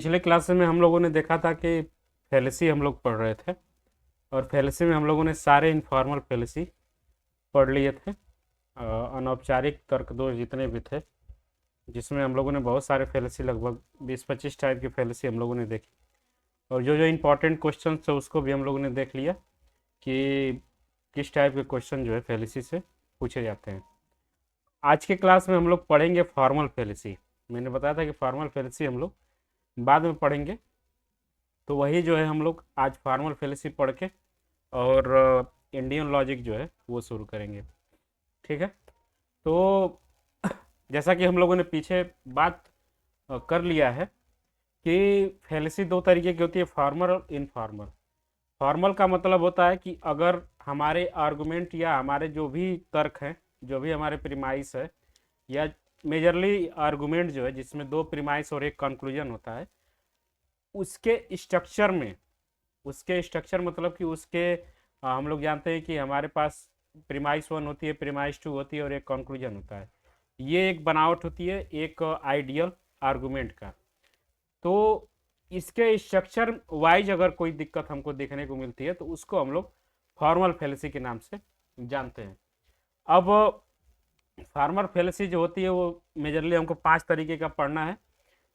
पिछले क्लास में हम लोगों ने देखा था कि फैलेसी हम लोग पढ़ रहे थे और फैलेसी में हम लोगों ने सारे इनफॉर्मल फैलेसी पढ़ लिए थे। अनौपचारिक तर्क दोष जितने भी थे, जिसमें हम लोगों ने बहुत सारे फैलेसी, लगभग 20-25 टाइप की फैलेसी हम लोगों ने देखी और जो जो इम्पोर्टेंट क्वेश्चन थे उसको भी हम लोगों ने देख लिया कि किस टाइप के क्वेश्चन जो है फैलेसी से पूछे जाते हैं। आज के क्लास में हम लोग पढ़ेंगे फॉर्मल फैलेसी। मैंने बताया था कि फॉर्मल फैलेसी हम लोग बाद में पढ़ेंगे, तो वही जो है हम लोग आज फॉर्मल फैलेसी पढ़ के और इंडियन लॉजिक जो है वो शुरू करेंगे। ठीक है, तो जैसा कि हम लोगों ने पीछे बात कर लिया है कि फैलेसी दो तरीके की होती है, फॉर्मल और इनफॉर्मल। फॉर्मल का मतलब होता है कि अगर हमारे आर्गुमेंट या हमारे जो भी तर्क हैं, जो भी हमारे प्रीमाइस है, या मेजरली आर्गुमेंट जो है जिसमें दो प्रीमाइस और एक कंक्लूजन होता है, उसके स्ट्रक्चर मतलब कि हम लोग जानते हैं कि हमारे पास प्रीमाइस वन होती है, प्रीमाइस टू होती है और एक कंक्लूजन होता है। ये एक बनावट होती है एक आइडियल आर्गुमेंट का। तो इसके स्ट्रक्चर वाइज अगर कोई दिक्कत हमको देखने को मिलती है तो उसको हम लोग फॉर्मल फैलेसी के नाम से जानते हैं। अब फॉर्मल फैलेसी जो होती है वो मेजरली हमको 5 तरीके का पढ़ना है।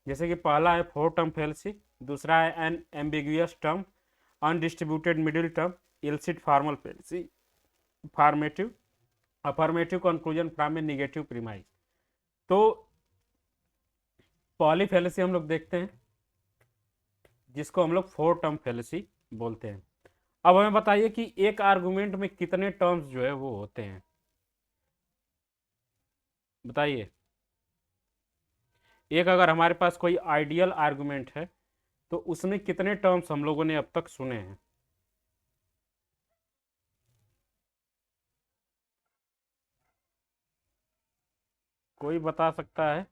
जैसे कि पहला है फोर टर्म फैलेसी, दूसरा है an ambiguous term, undistributed middle term, illicit formal fallacy, formative, affirmative conclusion from a negative premise. तो पहली फैलेसी हम लोग देखते हैं जिसको हम लोग फोर टर्म फैलेसी बोलते हैं। अब हमें बताइए कि एक आर्गुमेंट में कितने टर्म्स जो है वो होते हैं, बताइए। एक अगर हमारे पास कोई आइडियल आर्गुमेंट है तो उसमें कितने टर्म्स हम लोगों ने अब तक सुने हैं? कोई बता सकता है?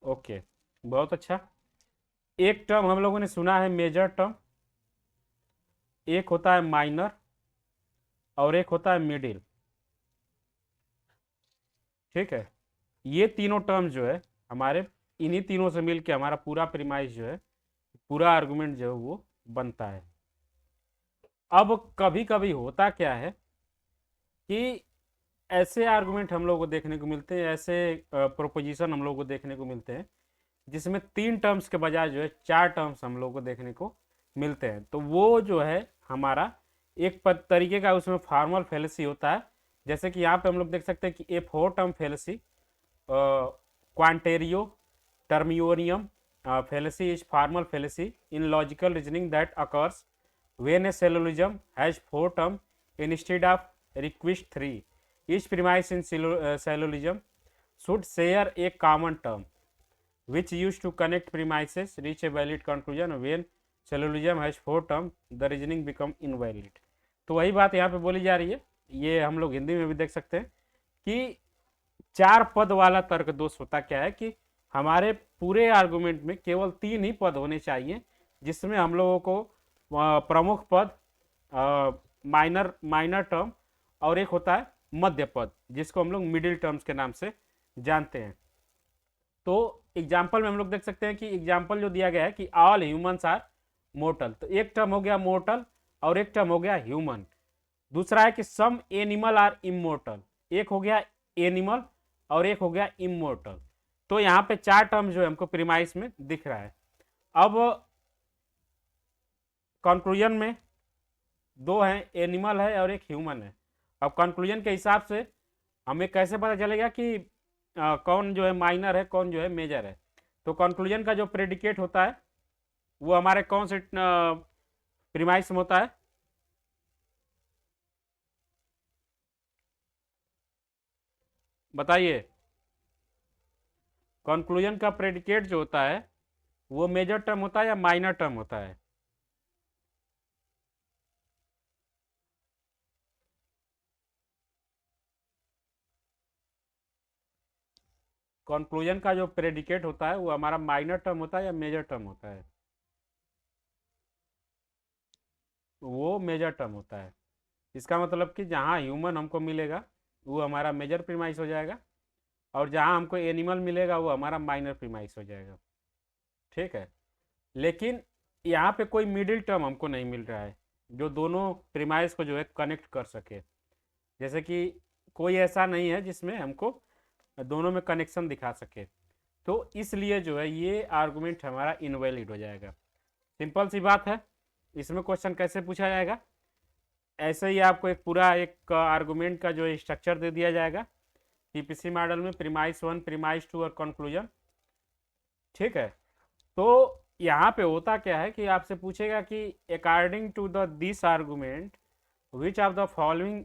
ओके, बहुत अच्छा। एक टर्म हम लोगों ने सुना है मेजर टर्म, एक होता है माइनर और एक होता है मिडिल। ठीक है, ये तीनों टर्म जो है हमारे, इन्हीं तीनों से मिलके हमारा पूरा प्रीमाइस जो है, पूरा आर्गुमेंट जो है वो बनता है। अब कभी कभी होता क्या है कि ऐसे आर्गुमेंट हम लोग को देखने को मिलते हैं, ऐसे प्रोपोजिशन हम लोग को देखने को मिलते हैं जिसमें 3 टर्म्स के बजाय जो है 4 टर्म्स हम लोग को देखने को मिलते हैं। तो वो जो है हमारा एक तरीके का उसमें फॉर्मल फैलेसी होता है। जैसे कि यहाँ पे हम लोग देख सकते हैं कि ए फोर टर्म फैलेसी, क्वांटेरियो टर्मियोनियम fallacy is formal fallacy in logical reasoning that occurs when a syllogism has four terms instead of requisite three. Each premise in syllogism should share a common term which used to connect premises reach a valid conclusion. When syllogism has four terms, the reasoning become invalid. तो वही बात यहाँ पे बोली जा रही है, ये हम लोग हिंदी में भी देख सकते हैं कि 4 पद वाला तर्क दोष होता क्या है कि हमारे पूरे आर्गुमेंट में केवल 3 ही पद होने चाहिए, जिसमें हम लोगों को प्रमुख पद, माइनर माइनर टर्म, और एक होता है मध्य पद जिसको हम लोग मिडिल टर्म्स के नाम से जानते हैं। तो एग्जाम्पल में हम लोग देख सकते हैं कि एग्जाम्पल जो दिया गया है कि ऑल ह्यूमंस आर मोर्टल, तो एक टर्म हो गया मोर्टल और एक टर्म हो गया ह्यूमन। दूसरा है कि सम एनिमल आर इमोर्टल, एक हो गया एनिमल और एक हो गया इमोर्टल। तो यहाँ पे 4 टर्म जो है हमको प्रीमाइस में दिख रहा है। अब कंक्लूजन में 2 हैं, एनिमल है और एक ह्यूमन है। अब कंक्लूजन के हिसाब से हमें कैसे पता चलेगा कि कौन जो है माइनर है, कौन जो है मेजर है? तो कंक्लूजन का जो प्रेडिकेट होता है वो हमारे कौन से प्रीमाइस में होता है? बताइए। कंक्लूजन का प्रेडिकेट जो होता है वो मेजर टर्म होता है या माइनर टर्म होता है? कंक्लूजन का जो प्रेडिकेट होता है वो हमारा माइनर टर्म होता है या मेजर टर्म होता है? वो मेजर टर्म होता है। इसका मतलब कि जहाँ ह्यूमन हमको मिलेगा वो हमारा मेजर प्रीमाइस हो जाएगा, और जहाँ हमको एनिमल मिलेगा वो हमारा माइनर प्रीमाइस हो जाएगा। ठीक है, लेकिन यहाँ पे कोई मिडिल टर्म हमको नहीं मिल रहा है जो दोनों प्रीमाइस को जो है कनेक्ट कर सके। जैसे कि कोई ऐसा नहीं है जिसमें हमको दोनों में कनेक्शन दिखा सके, तो इसलिए जो है ये आर्गुमेंट हमारा इनवैलिड हो जाएगा। सिंपल सी बात है। इसमें क्वेश्चन कैसे पूछा जाएगा, ऐसे ही आपको एक पूरा एक आर्गुमेंट का जो स्ट्रक्चर दे दिया जाएगा पीपीसी मॉडल में, प्रीमाइस 1, प्रीमाइस 2 और कंक्लूजन। ठीक है, तो यहाँ पे होता क्या है कि आपसे पूछेगा कि according to the this argument which of the following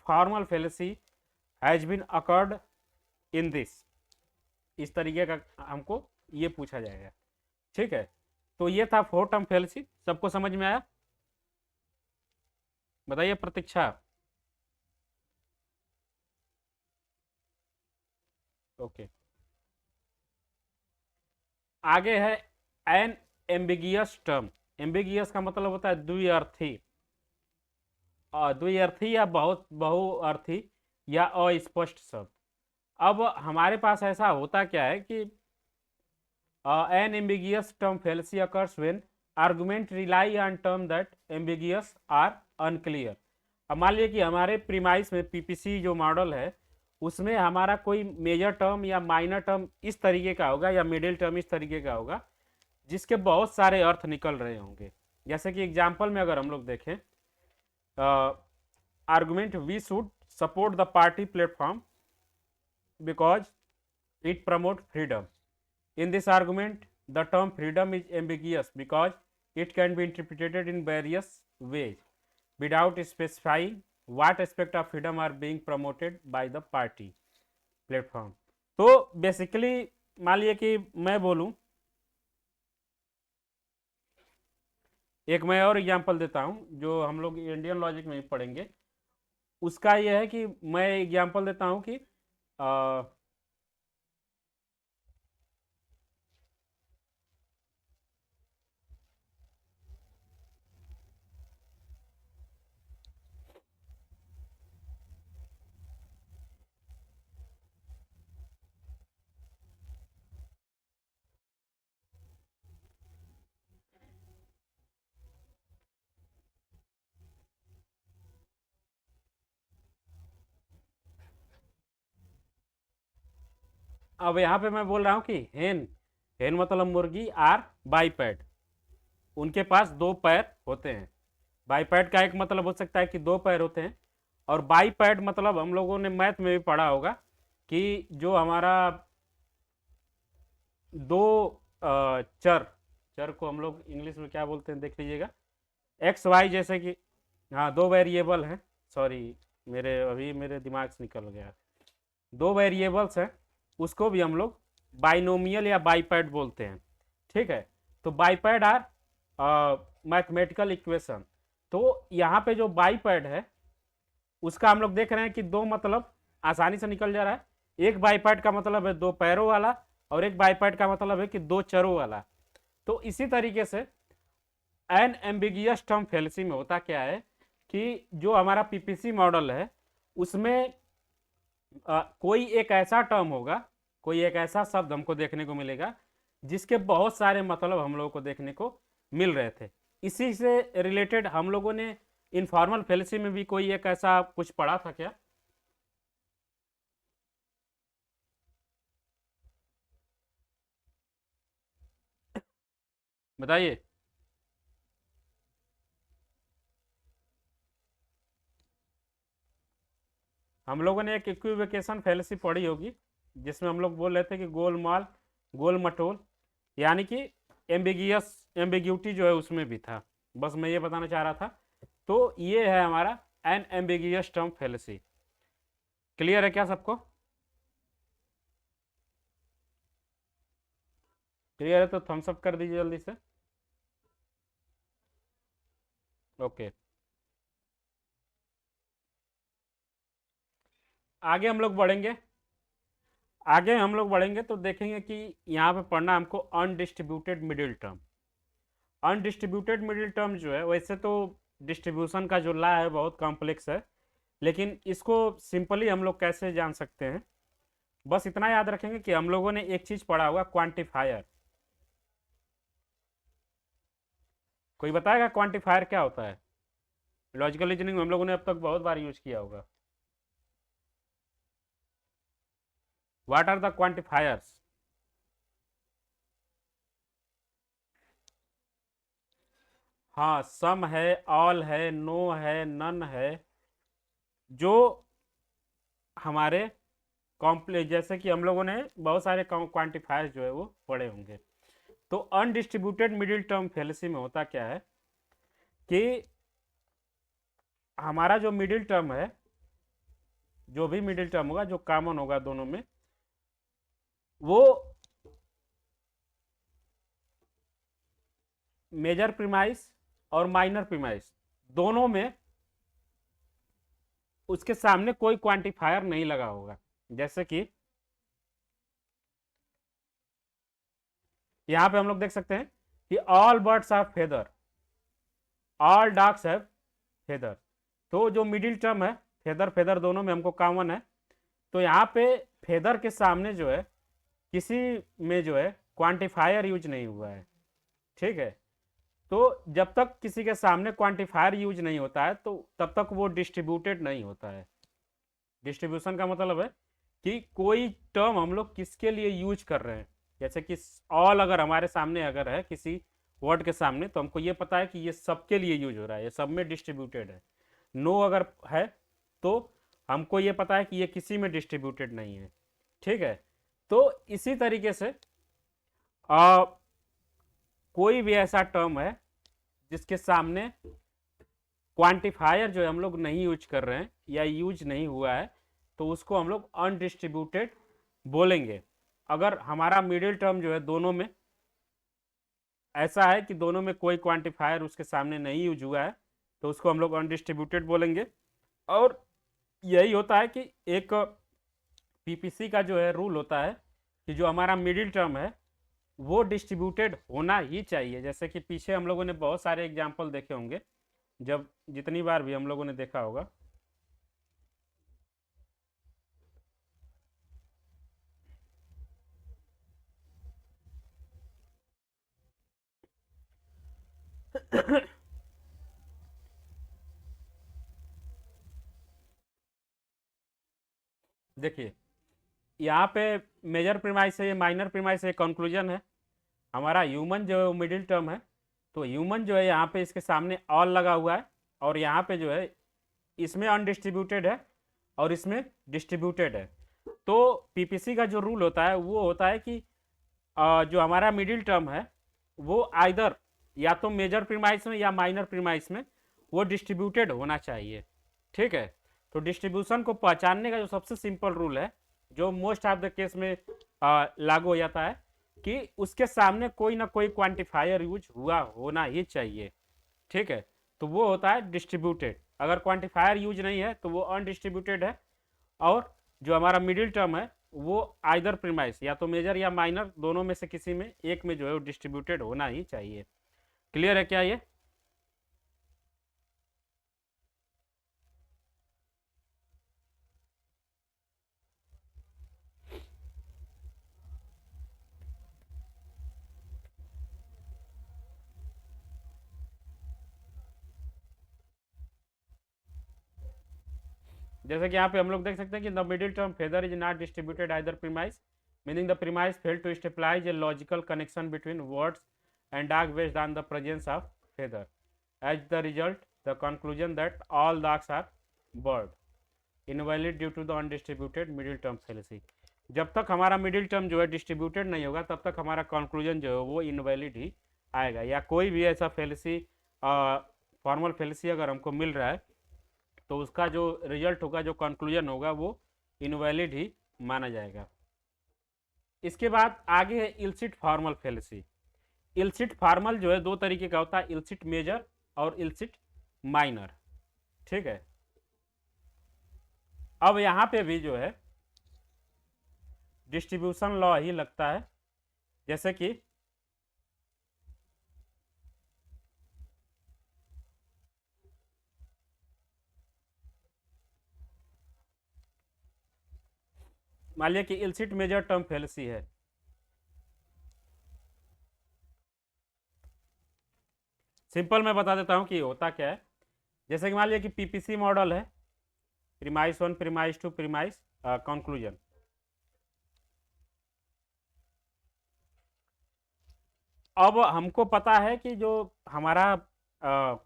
formal fallacy has been occurred in this, इस तरीके का हमको ये पूछा जाएगा। ठीक है, तो ये था 4 टर्म फेलेसी। सबको समझ में आया? बताइए प्रतीक्षा। ओके, आगे है एन एम्बिगियस टर्म। एम्बिगियस का मतलब होता है द्विअर्थी, द्विअर्थी या बहुत बहुअर्थी या अस्पष्ट शब्द। अब हमारे पास ऐसा होता क्या है कि an ambiguous term fallacy occurs when argument rely on term that ambiguous are unclear. अब मान लीजिए कि हमारे प्रीमाइस में पीपीसी जो मॉडल है उसमें हमारा कोई मेजर टर्म या माइनर टर्म इस तरीके का होगा या मिडिल टर्म इस तरीके का होगा जिसके बहुत सारे अर्थ निकल रहे होंगे। जैसे कि एग्जाम्पल में अगर हम लोग देखें, argument we should support the party platform because it promote freedom. In this argument the term freedom is ambiguous because it can be interpreted in various ways without specifying what aspect of freedom are being promoted by the party platform. तो basically मान लिया कि मैं बोलूं, एक मैं और example देता हूं जो हम लोग इंडियन लॉजिक में पढ़ेंगे। उसका यह है कि मैं एग्जांपल देता हूं कि अब यहाँ पे मैं बोल रहा हूँ कि हेन, हेन मतलब मुर्गी, आर बाईपैड, उनके पास 2 पैर होते हैं। बाईपैड का एक मतलब हो सकता है कि 2 पैर होते हैं, और बाईपैड मतलब हम लोगों ने मैथ में भी पढ़ा होगा कि जो हमारा 2 चर, चर को हम लोग इंग्लिश में क्या बोलते हैं देख लीजिएगा, एक्स वाई, जैसे कि हाँ 2 वेरिएबल हैं, सॉरी मेरे दिमाग से निकल गया, 2 वेरिएबल्स हैं, उसको भी हम लोग बाइनोमियल या बाईपैड बोलते हैं। ठीक है, तो बाईपैड आर मैथमेटिकल इक्वेशन। तो यहाँ पे जो बाईपैड है उसका हम लोग देख रहे हैं कि 2 मतलब आसानी से निकल जा रहा है। एक बाईपैड का मतलब है 2 पैरों वाला, और एक बाईपैड का मतलब है कि 2 चरों वाला। तो इसी तरीके से एन एम्बिगियस टर्म फेलेसी में होता क्या है कि जो हमारा पीपीसी मॉडल है उसमें कोई एक ऐसा टर्म होगा, कोई एक ऐसा शब्द हमको देखने को मिलेगा जिसके बहुत सारे मतलब हम लोगों को देखने को मिल रहे थे। इसी से रिलेटेड हम लोगों ने इनफॉर्मल फेलेसी में भी कोई एक ऐसा कुछ पढ़ा था क्या? बताइए। हम लोगों ने एक इक्विवेकेशन फेलेसी पढ़ी होगी जिसमें हम लोग बोल रहे थे कि गोलमाल गोल मटोल, यानी कि एम्बिगियस, एम्बिग्यूटी जो है उसमें भी था। बस मैं ये बताना चाह रहा था। तो ये है हमारा an ambiguous term fallacy. Clear है क्या सबको? क्लियर है तो थम्स अप कर दीजिए जल्दी से। ओके, आगे हम लोग बढ़ेंगे। आगे हम लोग बढ़ेंगे तो देखेंगे कि यहाँ पे पढ़ना हमको undistributed middle term. Undistributed middle term जो है, वैसे तो डिस्ट्रीब्यूशन का जो लॉ है बहुत कॉम्प्लेक्स है, लेकिन इसको सिंपली हम लोग कैसे जान सकते हैं, बस इतना याद रखेंगे कि हम लोगों ने एक चीज पढ़ा हुआ क्वांटिफायर। कोई बताएगा क्वांटिफायर क्या होता है? लॉजिकल रीजनिंग में हम लोगों ने अब तक बहुत बार यूज किया होगा। What are the quantifiers? हाँ, सम है, ऑल है, नो है, नन है। जो हमारे कॉम्प्लेक्स, जैसे कि हम लोगों ने बहुत सारे क्वांटिफायर्स जो है वो पढ़े होंगे। तो अनडिस्ट्रीब्यूटेड मिडिल टर्म फेलेसी में होता क्या है कि हमारा जो मिडिल टर्म है, जो भी मिडिल टर्म होगा, जो कॉमन होगा दोनों में, वो मेजर प्रीमाइस और माइनर प्रीमाइस दोनों में उसके सामने कोई क्वांटिफायर नहीं लगा होगा। जैसे कि यहां पे हम लोग देख सकते हैं कि all birds have feather, all dogs have feather. तो जो मिडिल टर्म है, फेदर फेदर दोनों में हमको कॉमन है। तो यहाँ पे फेदर के सामने जो है किसी में जो है क्वांटिफायर यूज नहीं हुआ है। ठीक है। तो जब तक किसी के सामने क्वांटिफायर यूज नहीं होता है तो तब तक वो डिस्ट्रीब्यूटेड नहीं होता है। डिस्ट्रीब्यूशन का मतलब है कि कोई टर्म हम लोग किसके लिए यूज कर रहे हैं। जैसे कि ऑल अगर हमारे सामने अगर है किसी वर्ड के सामने, तो हमको ये पता है कि ये सबके लिए यूज हो रहा है, ये सब में डिस्ट्रीब्यूटेड है। नो अगर है तो हमको ये पता है कि ये किसी में डिस्ट्रीब्यूटेड नहीं है। ठीक है। तो इसी तरीके से आ, कोई भी ऐसा टर्म है जिसके सामने क्वांटिफायर जो है हम लोग नहीं यूज कर रहे हैं या यूज नहीं हुआ है, तो उसको हम लोग अनडिस्ट्रीब्यूटेड बोलेंगे। अगर हमारा मिडिल टर्म जो है दोनों में ऐसा है कि दोनों में कोई क्वांटिफायर उसके सामने नहीं यूज हुआ है, तो उसको हम लोग अनडिस्ट्रीब्यूटेड बोलेंगे। और यही होता है कि एक पीपीसी का जो है रूल होता है कि जो हमारा मिडिल टर्म है वो डिस्ट्रीब्यूटेड होना ही चाहिए। जैसे कि पीछे हम लोगों ने बहुत सारे एग्जाम्पल देखे होंगे, जब जितनी बार भी हम लोगों ने देखा होगा। देखिए, यहाँ पे मेजर प्रीमाइस है, ये माइनर प्रीमाइस है, कंक्लूजन है। हमारा ह्यूमन जो मिडिल टर्म है, तो ह्यूमन जो है यहाँ पे इसके सामने ऑल लगा हुआ है, और यहाँ पे जो है इसमें अनडिस्ट्रीब्यूटेड है और इसमें डिस्ट्रीब्यूटेड है। तो पीपीसी का जो रूल होता है वो होता है कि जो हमारा मिडिल टर्म है वो आइदर या तो मेजर प्रीमाइस में या माइनर प्रीमाइस में वो डिस्ट्रीब्यूटेड होना चाहिए। ठीक है। तो डिस्ट्रीब्यूशन को पहचानने का जो सबसे सिंपल रूल है, जो मोस्ट ऑफ द केस में लागू हो जाता है, कि उसके सामने कोई ना कोई क्वांटिफायर यूज हुआ होना ही चाहिए। ठीक है। तो वो होता है डिस्ट्रीब्यूटेड। अगर क्वांटिफायर यूज नहीं है तो वो अनडिस्ट्रीब्यूटेड है। और जो हमारा मिडिल टर्म है वो आइदर प्रीमाइस या तो मेजर या माइनर दोनों में से किसी में एक में जो है वो डिस्ट्रीब्यूटेड होना ही चाहिए। क्लियर है क्या ये? जैसे कि यहाँ पे हम लोग देख सकते हैं कि the middle term feather is not distributed either premise, meaning the premise fail to stabilize a logical connection between birds and dog based on the presence of feather. As the result the conclusion that all dogs are bird invalid due to the undistributed middle term fallacy. जब तक हमारा middle term जो है distributed नहीं होगा तब तक हमारा कंक्लूजन जो है वो इनवैलिड ही आएगा। या कोई भी ऐसा फेलेसी, फॉर्मल फेलेसी अगर हमको मिल रहा है तो उसका जो रिजल्ट होगा, जो कंक्लूजन होगा, वो इनवैलिड ही माना जाएगा। इसके बाद आगे है इल्सिट फॉर्मल फेलेसी। इल्सिट फॉर्मल जो है दो तरीके का होता है, इल्सिट मेजर और इल्सिट माइनर। ठीक है। अब यहाँ पे भी जो है डिस्ट्रीब्यूशन लॉ ही लगता है। जैसे कि मान लिया कि इल्सिट मेजर टर्म फेलेसी है, सिंपल मैं बता देता हूँ कि होता क्या है। जैसे कि मान लिया कि पीपीसी मॉडल है, प्रीमाइस 1, प्रीमाइस 2, प्रीमाइस कंक्लूजन। अब हमको पता है कि जो हमारा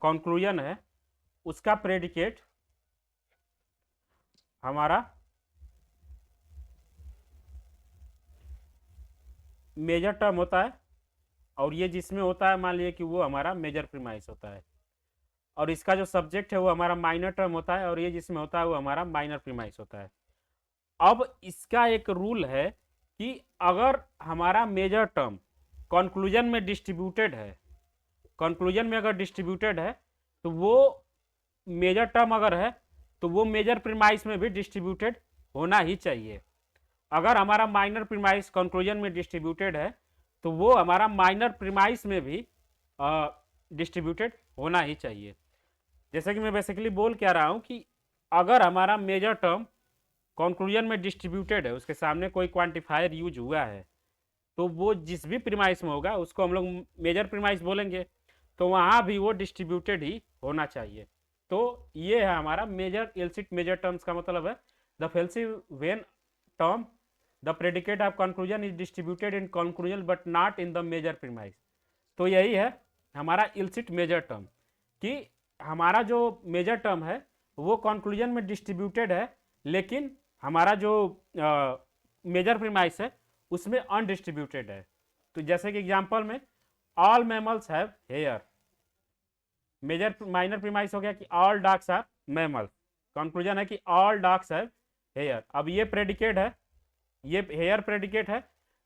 कंक्लूजन है उसका प्रेडिकेट हमारा मेजर टर्म होता है, और ये जिसमें होता है मान लीजिए कि वो हमारा मेजर प्रीमाइस होता है, और इसका जो सब्जेक्ट है वो हमारा माइनर टर्म होता है, और ये जिसमें होता है वो हमारा माइनर प्रीमाइस होता है। अब इसका एक रूल है कि अगर हमारा मेजर टर्म कंक्लूजन में डिस्ट्रीब्यूटेड है, कंक्लूजन में अगर डिस्ट्रीब्यूटेड है तो वो मेजर टर्म अगर है तो वो मेजर प्रीमाइस में भी डिस्ट्रीब्यूटेड होना ही चाहिए। अगर हमारा माइनर प्रीमाइस कंक्लूजन में डिस्ट्रीब्यूटेड है तो वो हमारा माइनर प्रीमाइस में भी डिस्ट्रीब्यूटेड होना ही चाहिए। जैसे कि मैं बेसिकली बोल क्या रहा हूँ कि अगर हमारा मेजर टर्म कंक्लूजन में डिस्ट्रीब्यूटेड है, उसके सामने कोई क्वांटिफायर यूज हुआ है, तो वो जिस भी प्रीमाइस में होगा उसको हम लोग मेजर प्रीमाइस बोलेंगे, तो वहाँ भी वो डिस्ट्रीब्यूटेड ही होना चाहिए। तो ये है हमारा मेजर इल्सिट मेजर टर्म्स का मतलब है the fallacy when term the predicate of conclusion is distributed in conclusion but not in the major premise. तो यही है हमारा इल्सिट मेजर टर्म कि हमारा जो मेजर टर्म है वो कंक्लूजन में डिस्ट्रीब्यूटेड है, लेकिन हमारा जो मेजर प्रीमाइस है उसमें अनडिस्ट्रीब्यूटेड है। तो जैसे कि एग्जांपल में all mammals have hair, major minor premise हो गया कि all dogs are mammal, conclusion है कि ऑल डॉग्स हैव हेयर। अब ये प्रेडिकेट है, ये हेयर प्रेडिकेट है,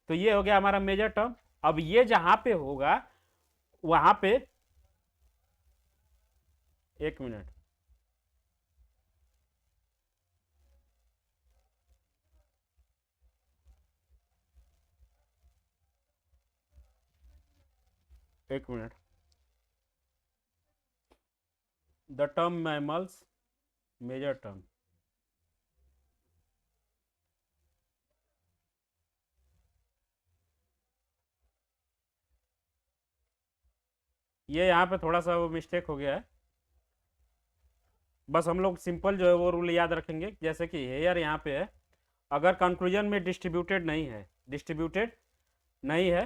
तो ये हो गया हमारा मेजर टर्म। अब ये जहां पे होगा वहां पे, एक मिनट, एक मिनट, the term mammals major term, ये यहाँ पे थोड़ा सा वो मिस्टेक हो गया है। बस हम लोग सिंपल जो है वो रूल याद रखेंगे, जैसे कि हेयर यहाँ पे है, अगर कंक्लूजन में डिस्ट्रीब्यूटेड नहीं है, डिस्ट्रीब्यूटेड नहीं है,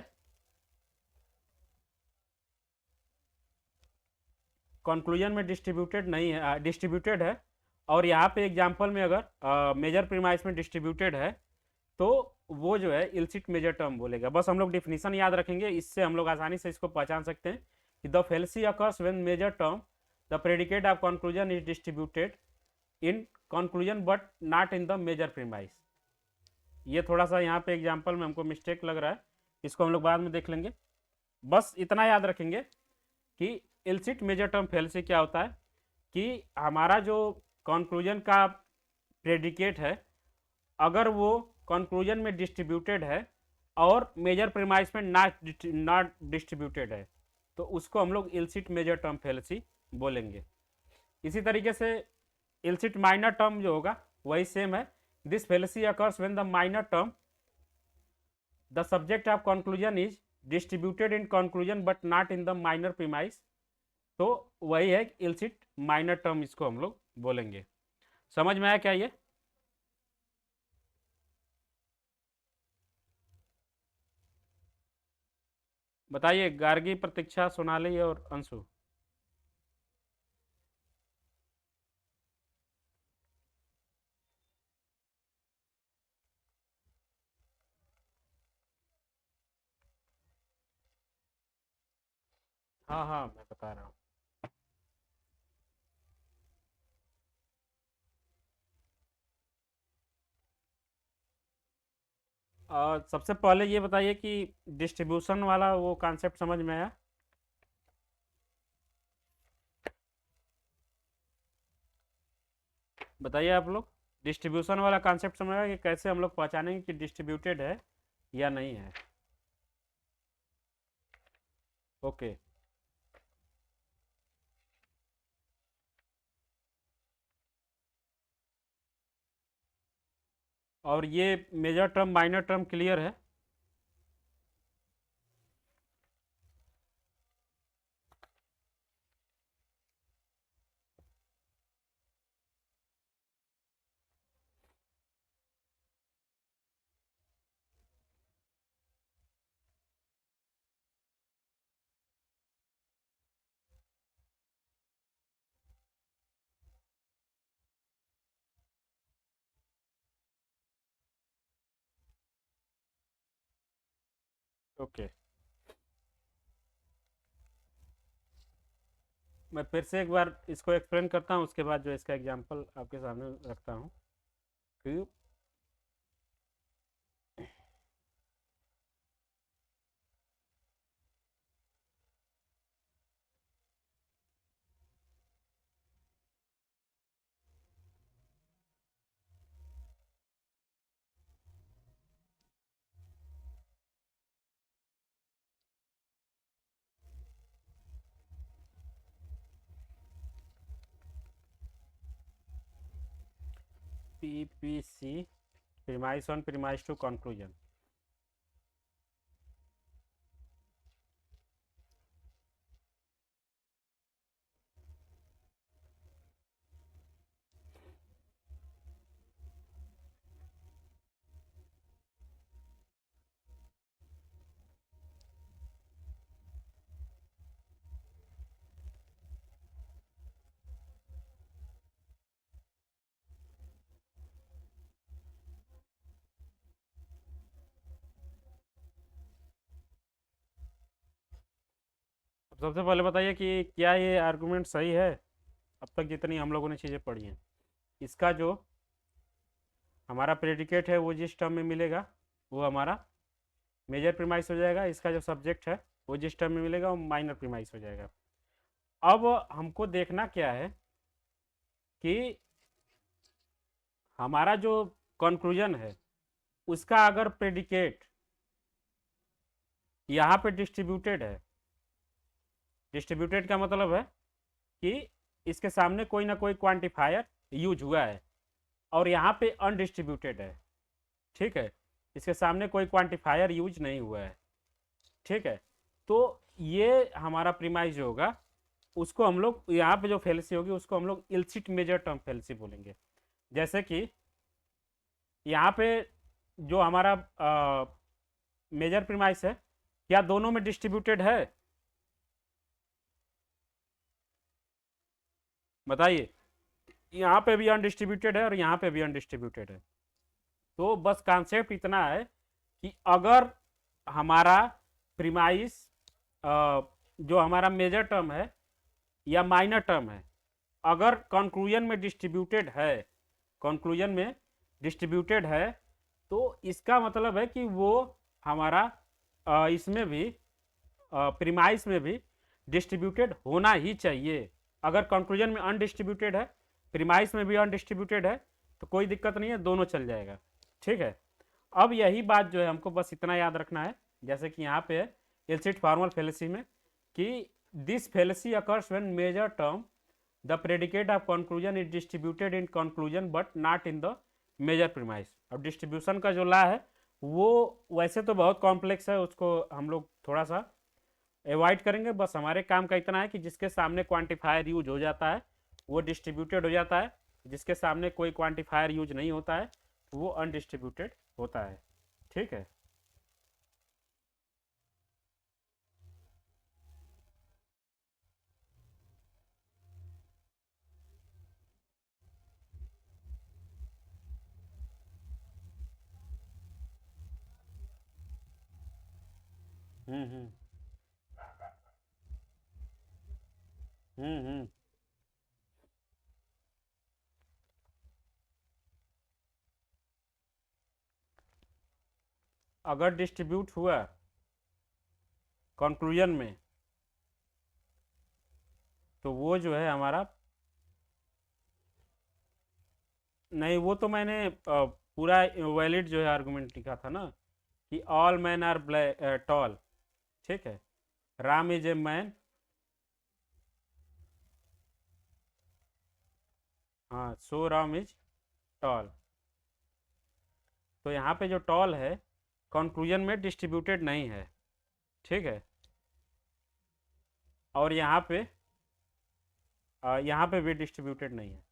कंक्लूजन में डिस्ट्रीब्यूटेड नहीं है, डिस्ट्रीब्यूटेड है, और यहाँ पे एग्जांपल में अगर मेजर प्रीमाइस में डिस्ट्रीब्यूटेड है तो वो जो है इल्सिट मेजर टर्म बोलेगा। बस हम लोग डिफिनीशन याद रखेंगे, इससे हम लोग आसानी से इसको पहचान सकते हैं कि the fallacy occurs when major term the predicate of conclusion is distributed in conclusion but not in the major premise. ये थोड़ा सा यहाँ पे एग्जाम्पल में हमको मिस्टेक लग रहा है, इसको हम लोग बाद में देख लेंगे। बस इतना याद रखेंगे कि इल्सिट मेजर टर्म फेल्सी क्या होता है कि हमारा जो कंक्लूजन का प्रेडिकेट है अगर वो कंक्लूजन में डिस्ट्रीब्यूटेड है और मेजर प्रीमाइस में नॉट डिस्ट्रीब्यूटेड है, तो उसको हम लोग इल्सिट मेजर टर्म फेल्सी बोलेंगे। इसी तरीके से इल्सिट माइनर टर्म जो होगा वही सेम है, this fallacy occurs when the minor term the subject of conclusion is distributed in conclusion but not in the minor premise. तो वही है इल्सिट माइनर टर्म, इसको हम लोग बोलेंगे। समझ में आया क्या ये? बताइए, गार्गी, प्रतीक्षा, सोनाली और अंशु। हाँ हाँ, मैं बता रहा हूँ। सबसे पहले ये बताइए कि डिस्ट्रीब्यूशन वाला वो कॉन्सेप्ट समझ में आया? बताइए आप लोग, डिस्ट्रीब्यूशन वाला कॉन्सेप्ट समझ में आया कि कैसे हम लोग पहचानेंगे कि डिस्ट्रीब्यूटेड है या नहीं है? ओके। और ये major term minor term clear है। ओके, मैं फिर से एक बार इसको एक्सप्लेन करता हूँ, उसके बाद जो इसका एग्जांपल आपके सामने रखता हूँ कि PPC, premise 1 premise 2 conclusion। अब सबसे पहले बताइए कि क्या ये आर्गुमेंट सही है। अब तक जितनी हम लोगों ने चीज़ें पढ़ी हैं, इसका जो हमारा प्रेडिकेट है वो जिस टर्म में मिलेगा वो हमारा मेजर प्रीमाइस हो जाएगा। इसका जो सब्जेक्ट है वो जिस टर्म में मिलेगा वो माइनर प्रीमाइस हो जाएगा। अब हमको देखना क्या है कि हमारा जो कंक्लूजन है उसका अगर प्रेडिकेट यहाँ पे डिस्ट्रीब्यूटेड है, डिस्ट्रीब्यूटेड का मतलब है कि इसके सामने कोई ना कोई क्वांटिफायर यूज हुआ है और यहाँ पे अनडिस्ट्रीब्यूटेड है, ठीक है, इसके सामने कोई क्वांटिफायर यूज नहीं हुआ है, ठीक है। तो ये हमारा प्रीमाइज जो होगा उसको हम लोग यहाँ पे जो फेलिसी होगी उसको हम लोग इल्सिट मेजर टर्म फेलिसी बोलेंगे। जैसे कि यहाँ पे जो हमारा मेजर प्रीमाइस है क्या दोनों में डिस्ट्रीब्यूटेड है, बताइए। यहाँ पे भी अनडिस्ट्रीब्यूटेड है और यहाँ पे भी अनडिस्ट्रीब्यूटेड है। तो बस कॉन्सेप्ट इतना है कि अगर हमारा प्रीमाइस जो हमारा मेजर टर्म है या माइनर टर्म है अगर कंक्लूजन में डिस्ट्रीब्यूटेड है, कंक्लूजन में डिस्ट्रीब्यूटेड है, तो इसका मतलब है कि वो हमारा इसमें भी प्रीमाइस में भी डिस्ट्रीब्यूटेड होना ही चाहिए। अगर कंक्लूजन में अनडिस्ट्रीब्यूटेड है, प्रीमाइस में भी अनडिस्ट्रीब्यूटेड है, तो कोई दिक्कत नहीं है, दोनों चल जाएगा, ठीक है। अब यही बात जो है हमको बस इतना याद रखना है, जैसे कि यहाँ पे है इल्सिट फॉर्मल फेलेसी में कि this fallacy occurs when major term the predicate of conclusion is distributed in conclusion but not in the major premise. अब डिस्ट्रीब्यूशन का जो ला है वो वैसे तो बहुत कॉम्प्लेक्स है, उसको हम लोग थोड़ा सा अवॉइड करेंगे। बस हमारे काम का इतना है कि जिसके सामने क्वांटिफायर यूज हो जाता है वो डिस्ट्रीब्यूटेड हो जाता है, जिसके सामने कोई क्वांटिफायर यूज नहीं होता है वो अनडिस्ट्रीब्यूटेड होता है, ठीक है। हम्म। हम्म। अगर डिस्ट्रीब्यूट हुआ कंक्लूजन में तो वो जो है हमारा, नहीं वो तो मैंने पूरा वैलिड जो है आर्गुमेंट लिखा था ना कि ऑल मैन आर टॉल, ठीक है, राम इज ए मैन, हाँ, सो राम इज टॉल। तो यहाँ पे जो टॉल है कंक्लूजन में डिस्ट्रीब्यूटेड नहीं है, ठीक है। और यहाँ पे भी डिस्ट्रीब्यूटेड नहीं है।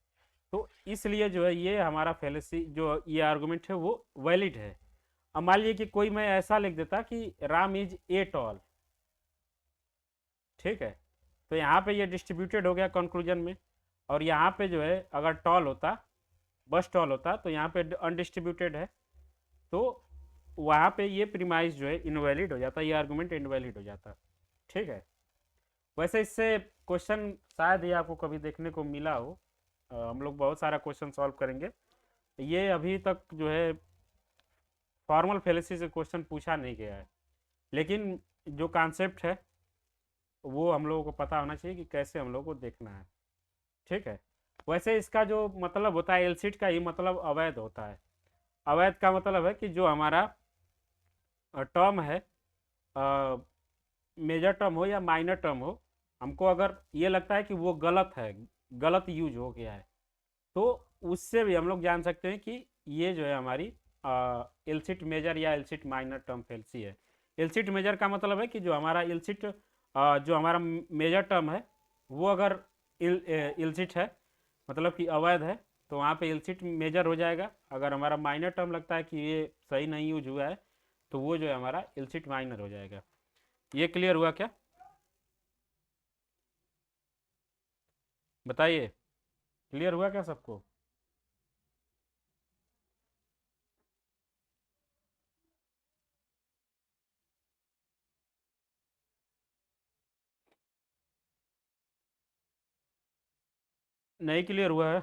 तो इसलिए जो है ये हमारा फेलेसी जो ये आर्गुमेंट है वो वैलिड है। अब मान लीजिए कि कोई मैं ऐसा लिख देता कि राम इज ए टॉल, ठीक है, तो यहाँ पे ये डिस्ट्रीब्यूटेड हो गया कंक्लूजन में। और यहाँ पे जो है अगर टॉल होता, बस टॉल होता, तो यहाँ पे अनडिस्ट्रीब्यूटेड है, तो वहाँ पे ये प्रीमाइस जो है इनवैलिड हो जाता, ये आर्गुमेंट इनवैलिड हो जाता, ठीक है। वैसे इससे क्वेश्चन शायद ही आपको कभी देखने को मिला हो, हम लोग बहुत सारा क्वेश्चन सॉल्व करेंगे। ये अभी तक जो है फॉर्मल फेलेसी से क्वेश्चन पूछा नहीं गया है, लेकिन जो कॉन्सेप्ट है वो हम लोगों को पता होना चाहिए कि कैसे हम लोग को देखना है, ठीक है। वैसे इसका जो मतलब होता है एलसीट का ही मतलब अवैध होता है। अवैध का मतलब है कि जो हमारा टर्म है, मेजर टर्म हो या माइनर टर्म हो, हमको अगर ये लगता है कि वो गलत है, गलत यूज हो गया है, तो उससे भी हम लोग जान सकते हैं कि ये जो है हमारी इलसिट मेजर या इलसिट माइनर टर्म फेल्सी है। इलसिट मेजर का मतलब है कि जो हमारा इलसिट जो हमारा मेजर टर्म है वो अगर इलसिट है, मतलब कि अवैध है, तो वहाँ पे इलसिट मेजर हो जाएगा। अगर हमारा माइनर टर्म लगता है कि ये सही नहीं यूज हुआ है, तो वो जो है हमारा इलसिट माइनर हो जाएगा। ये क्लियर हुआ क्या? बताइए, क्लियर हुआ क्या सबको? नहीं क्लियर हुआ है?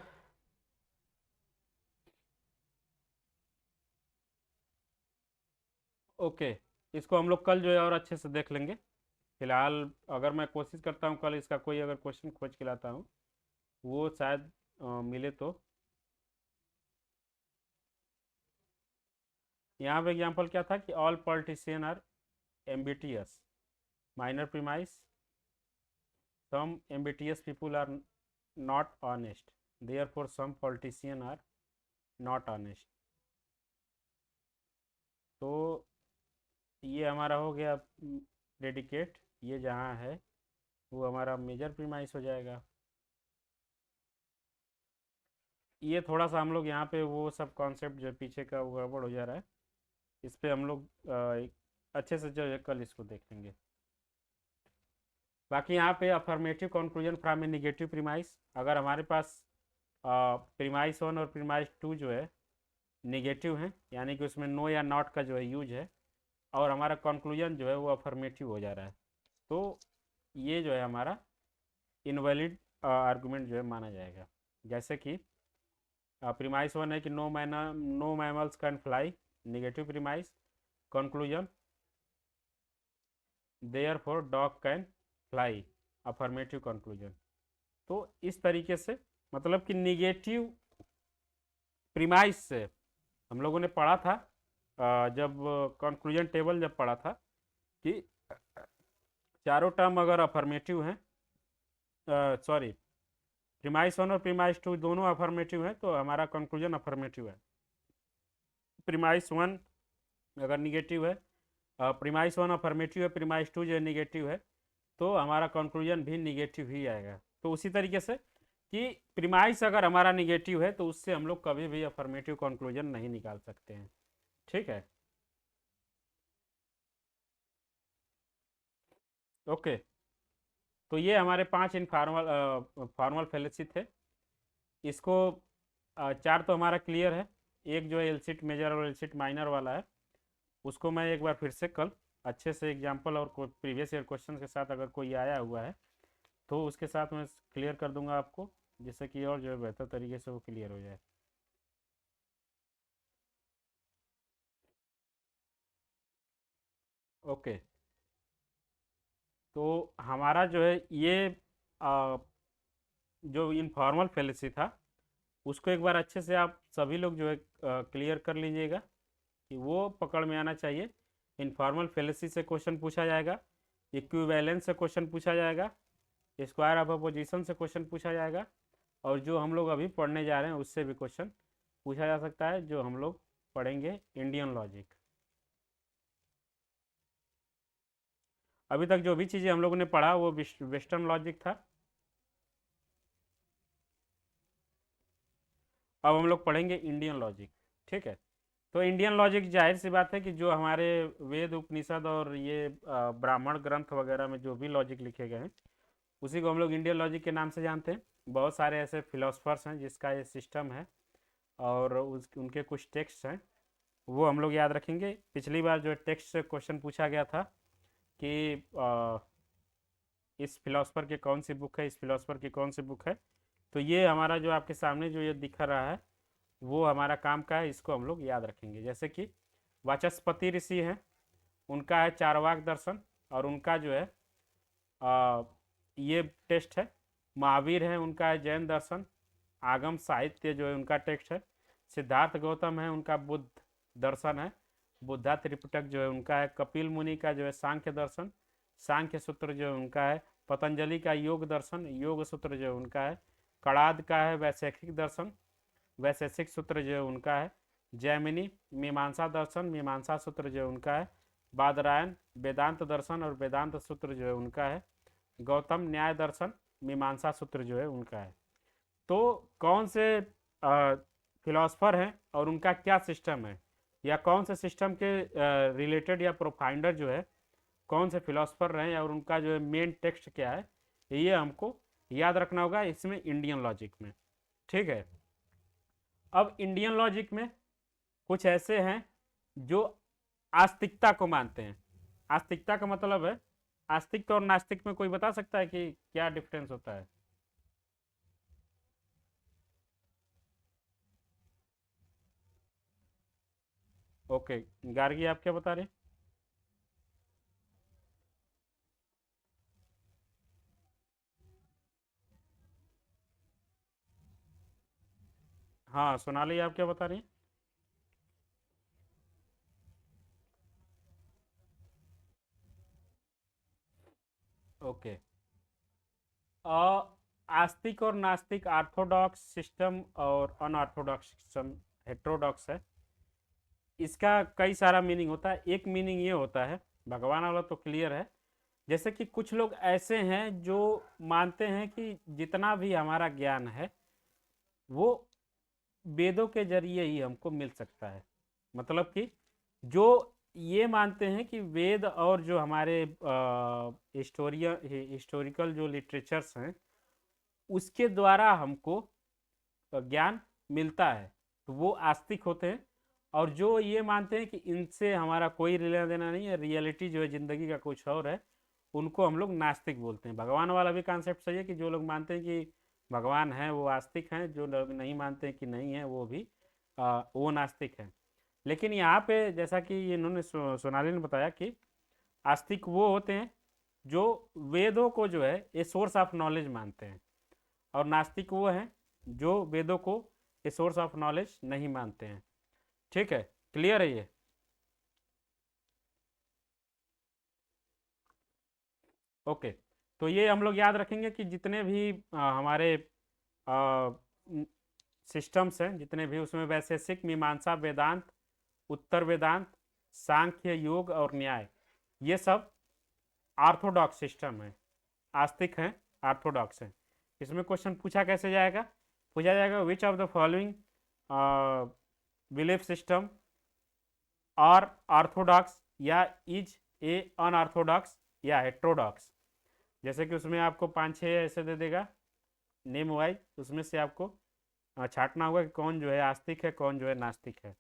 ओके, इसको हम लोग कल जो है और अच्छे से देख लेंगे। फिलहाल अगर मैं कोशिश करता हूँ कल इसका कोई अगर क्वेश्चन खोज के लाता हूँ, वो शायद मिले तो। यहाँ पे एग्जाम्पल क्या था कि all politician are ambitious, minor premise, some ambitious people are not honest, therefore some politicians are not honest। तो ये हमारा हो गया प्रेडिकेट, ये जहाँ है वो हमारा मेजर प्रीमाइस हो जाएगा। ये थोड़ा सा हम लोग यहाँ पे वो सब कॉन्सेप्ट जो पीछे का वो गड़बड़ हो जा रहा है, इस पे हम लोग अच्छे से जो है कल इसको देख लेंगे। बाकी यहाँ पे affirmative conclusion from a negative premise, अगर हमारे पास प्रीमाइस 1 और प्रीमाइस 2 जो है निगेटिव हैं, यानी कि उसमें नो या नॉट का जो है यूज है, और हमारा कंक्लूजन जो है वो अफर्मेटिव हो जा रहा है, तो ये जो है हमारा इनवैलिड आर्गुमेंट जो है माना जाएगा। जैसे कि प्रीमाइस 1 है कि no mammals can fly, negative premise. Conclusion therefore dog can fly, affirmative conclusion. तो इस तरीके से मतलब कि निगेटिव प्रीमाइस से हम लोगों ने पढ़ा था, जब कंक्लूजन टेबल जब पढ़ा था कि चारों टर्म अगर अफर्मेटिव हैं, सॉरी, प्रीमाइस 1 और प्रीमाइस 2 दोनों अफर्मेटिव हैं, तो हमारा कंक्लूजन अफर्मेटिव है। प्रीमाइस 1 अगर निगेटिव है, प्रीमाइस 1 अफर्मेटिव है, प्रीमाइस 2 जो है निगेटिव है, तो हमारा कंक्लूजन भी निगेटिव ही आएगा। तो उसी तरीके से कि प्रीमाइस अगर हमारा निगेटिव है तो उससे हम लोग कभी भी अफर्मेटिव कंक्लूजन नहीं निकाल सकते हैं, ठीक है। ओके, तो ये हमारे 5 इनफॉर्मल फॉर्मल फेलेसी थे। इसको चार तो हमारा क्लियर है, एक जो है एलसिट मेजर और एलसिट माइनर वाला है, उसको मैं एक बार फिर से कल अच्छे से एग्जांपल और कोई प्रीवियस ईयर क्वेश्चन के साथ अगर कोई आया हुआ है तो उसके साथ मैं क्लियर कर दूंगा आपको, जिससे कि और जो है बेहतर तरीके से वो क्लियर हो जाए। ओके, तो हमारा जो है ये आ, जो इनफॉर्मल फेलेसी था उसको एक बार अच्छे से आप सभी लोग जो है क्लियर कर लीजिएगा कि वो पकड़ में आना चाहिए। इनफॉर्मल फेलेसी से क्वेश्चन पूछा जाएगा, इक्विवेलेंस से क्वेश्चन पूछा जाएगा, स्क्वायर ऑफ अपोजिशन से क्वेश्चन पूछा जाएगा, और जो हम लोग अभी पढ़ने जा रहे हैं उससे भी क्वेश्चन पूछा जा सकता है, जो हम लोग पढ़ेंगे इंडियन लॉजिक। अभी तक जो भी चीज़ें हम लोगों ने पढ़ा वो वेस्टर्न लॉजिक था। अब हम लोग पढ़ेंगे इंडियन लॉजिक। ठीक है, तो इंडियन लॉजिक जाहिर सी बात है कि जो हमारे वेद उपनिषद और ये ब्राह्मण ग्रंथ वगैरह में जो भी लॉजिक लिखे गए हैं उसी को हम लोग इंडियन लॉजिक के नाम से जानते हैं। बहुत सारे ऐसे फिलोसफर्स हैं जिसका ये सिस्टम है और उनके कुछ टेक्स्ट हैं वो हम लोग याद रखेंगे। पिछली बार जो टेक्स्ट से क्वेश्चन पूछा गया था कि इस फिलोसफर की कौन सी बुक है, इस फिलोसफर की कौन सी बुक है, तो ये हमारा जो आपके सामने जो ये दिख रहा है वो हमारा काम का है, इसको हम लोग याद रखेंगे। जैसे कि वाचस्पति ऋषि हैं, उनका है चारवाक दर्शन और उनका जो है ये टेक्स्ट है। महावीर है, उनका है जैन दर्शन। आगम साहित्य जो है उनका टेक्स्ट है। सिद्धार्थ गौतम है, उनका बुद्ध दर्शन है। बुद्धा त्रिपिटक जो है उनका है। कपिल मुनि का जो है सांख्य दर्शन, सांख्य सूत्र जो है उनका है। पतंजलि का योग दर्शन, योग सूत्र जो है उनका है। कणाद का है वैशेषिक दर्शन, वैशेषिक सूत्र जो है उनका है। जैमिनी मीमांसा दर्शन, मीमांसा सूत्र जो है उनका है। बादरायण वेदांत दर्शन और वेदांत सूत्र जो है उनका है। गौतम न्याय दर्शन, मीमांसा सूत्र जो है उनका है। तो कौन से फिलोसफर हैं और उनका क्या सिस्टम है या कौन से सिस्टम के रिलेटेड या प्रोफाइंडर जो है कौन से फिलोसफर रहे और उनका जो है मेन टेक्स्ट क्या है, ये हमको याद रखना होगा इसमें इंडियन लॉजिक में। ठीक है, अब इंडियन लॉजिक में कुछ ऐसे हैं जो आस्तिकता को मानते हैं। आस्तिकता का मतलब है, आस्तिक और नास्तिक में कोई बता सकता है कि क्या डिफरेंस होता है? ओके, गार्गी आप क्या बता रहे हैं? हाँ, सोनाली आप क्या बता रही हैं? ओके, आस्तिक और नास्तिक, ऑर्थोडॉक्स सिस्टम और अनऑर्थोडॉक्स सिस्टम, हेट्रोडॉक्स है। इसका कई सारा मीनिंग होता है। एक मीनिंग ये होता है, भगवान वाला तो क्लियर है। जैसे कि कुछ लोग ऐसे हैं जो मानते हैं कि जितना भी हमारा ज्ञान है वो वेदों के जरिए ही हमको मिल सकता है। मतलब कि जो ये मानते हैं कि वेद और जो हमारे हिस्टोरिकल जो लिटरेचर्स हैं उसके द्वारा हमको ज्ञान मिलता है, तो वो आस्तिक होते हैं। और जो ये मानते हैं कि इनसे हमारा कोई लेना देना नहीं है, रियलिटी जो है ज़िंदगी का कुछ और है, उनको हम लोग नास्तिक बोलते हैं। भगवान वाला भी कॉन्सेप्ट सही है कि जो लोग मानते हैं कि भगवान है वो आस्तिक हैं, जो लोग नहीं मानते हैं कि नहीं है वो भी वो नास्तिक हैं। लेकिन यहाँ पे जैसा कि इन्होंने सोनाली ने बताया कि आस्तिक वो होते हैं जो वेदों को जो है ए सोर्स ऑफ नॉलेज मानते हैं, और नास्तिक वो हैं जो वेदों को ए सोर्स ऑफ नॉलेज नहीं मानते हैं। ठीक है, क्लियर है ये? ओके, तो ये हम लोग याद रखेंगे कि जितने भी हमारे सिस्टम्स हैं, जितने भी उसमें वैशेषिक, मीमांसा, वेदांत, उत्तर वेदांत, सांख्य, योग और न्याय, ये सब ऑर्थोडॉक्स सिस्टम है। आस्तिक हैं, ऑर्थोडॉक्स हैं। इसमें क्वेश्चन पूछा कैसे जाएगा? पूछा जाएगा विच of the following belief system और ऑर्थोडॉक्स या इज ए अनऑर्थोडॉक्स या हेट्रोडॉक्स। जैसे कि उसमें आपको 5-6 ऐसे दे देगा नेम वाइज, उसमें से आपको छांटना होगा कि कौन जो है आस्तिक है, कौन जो है नास्तिक है।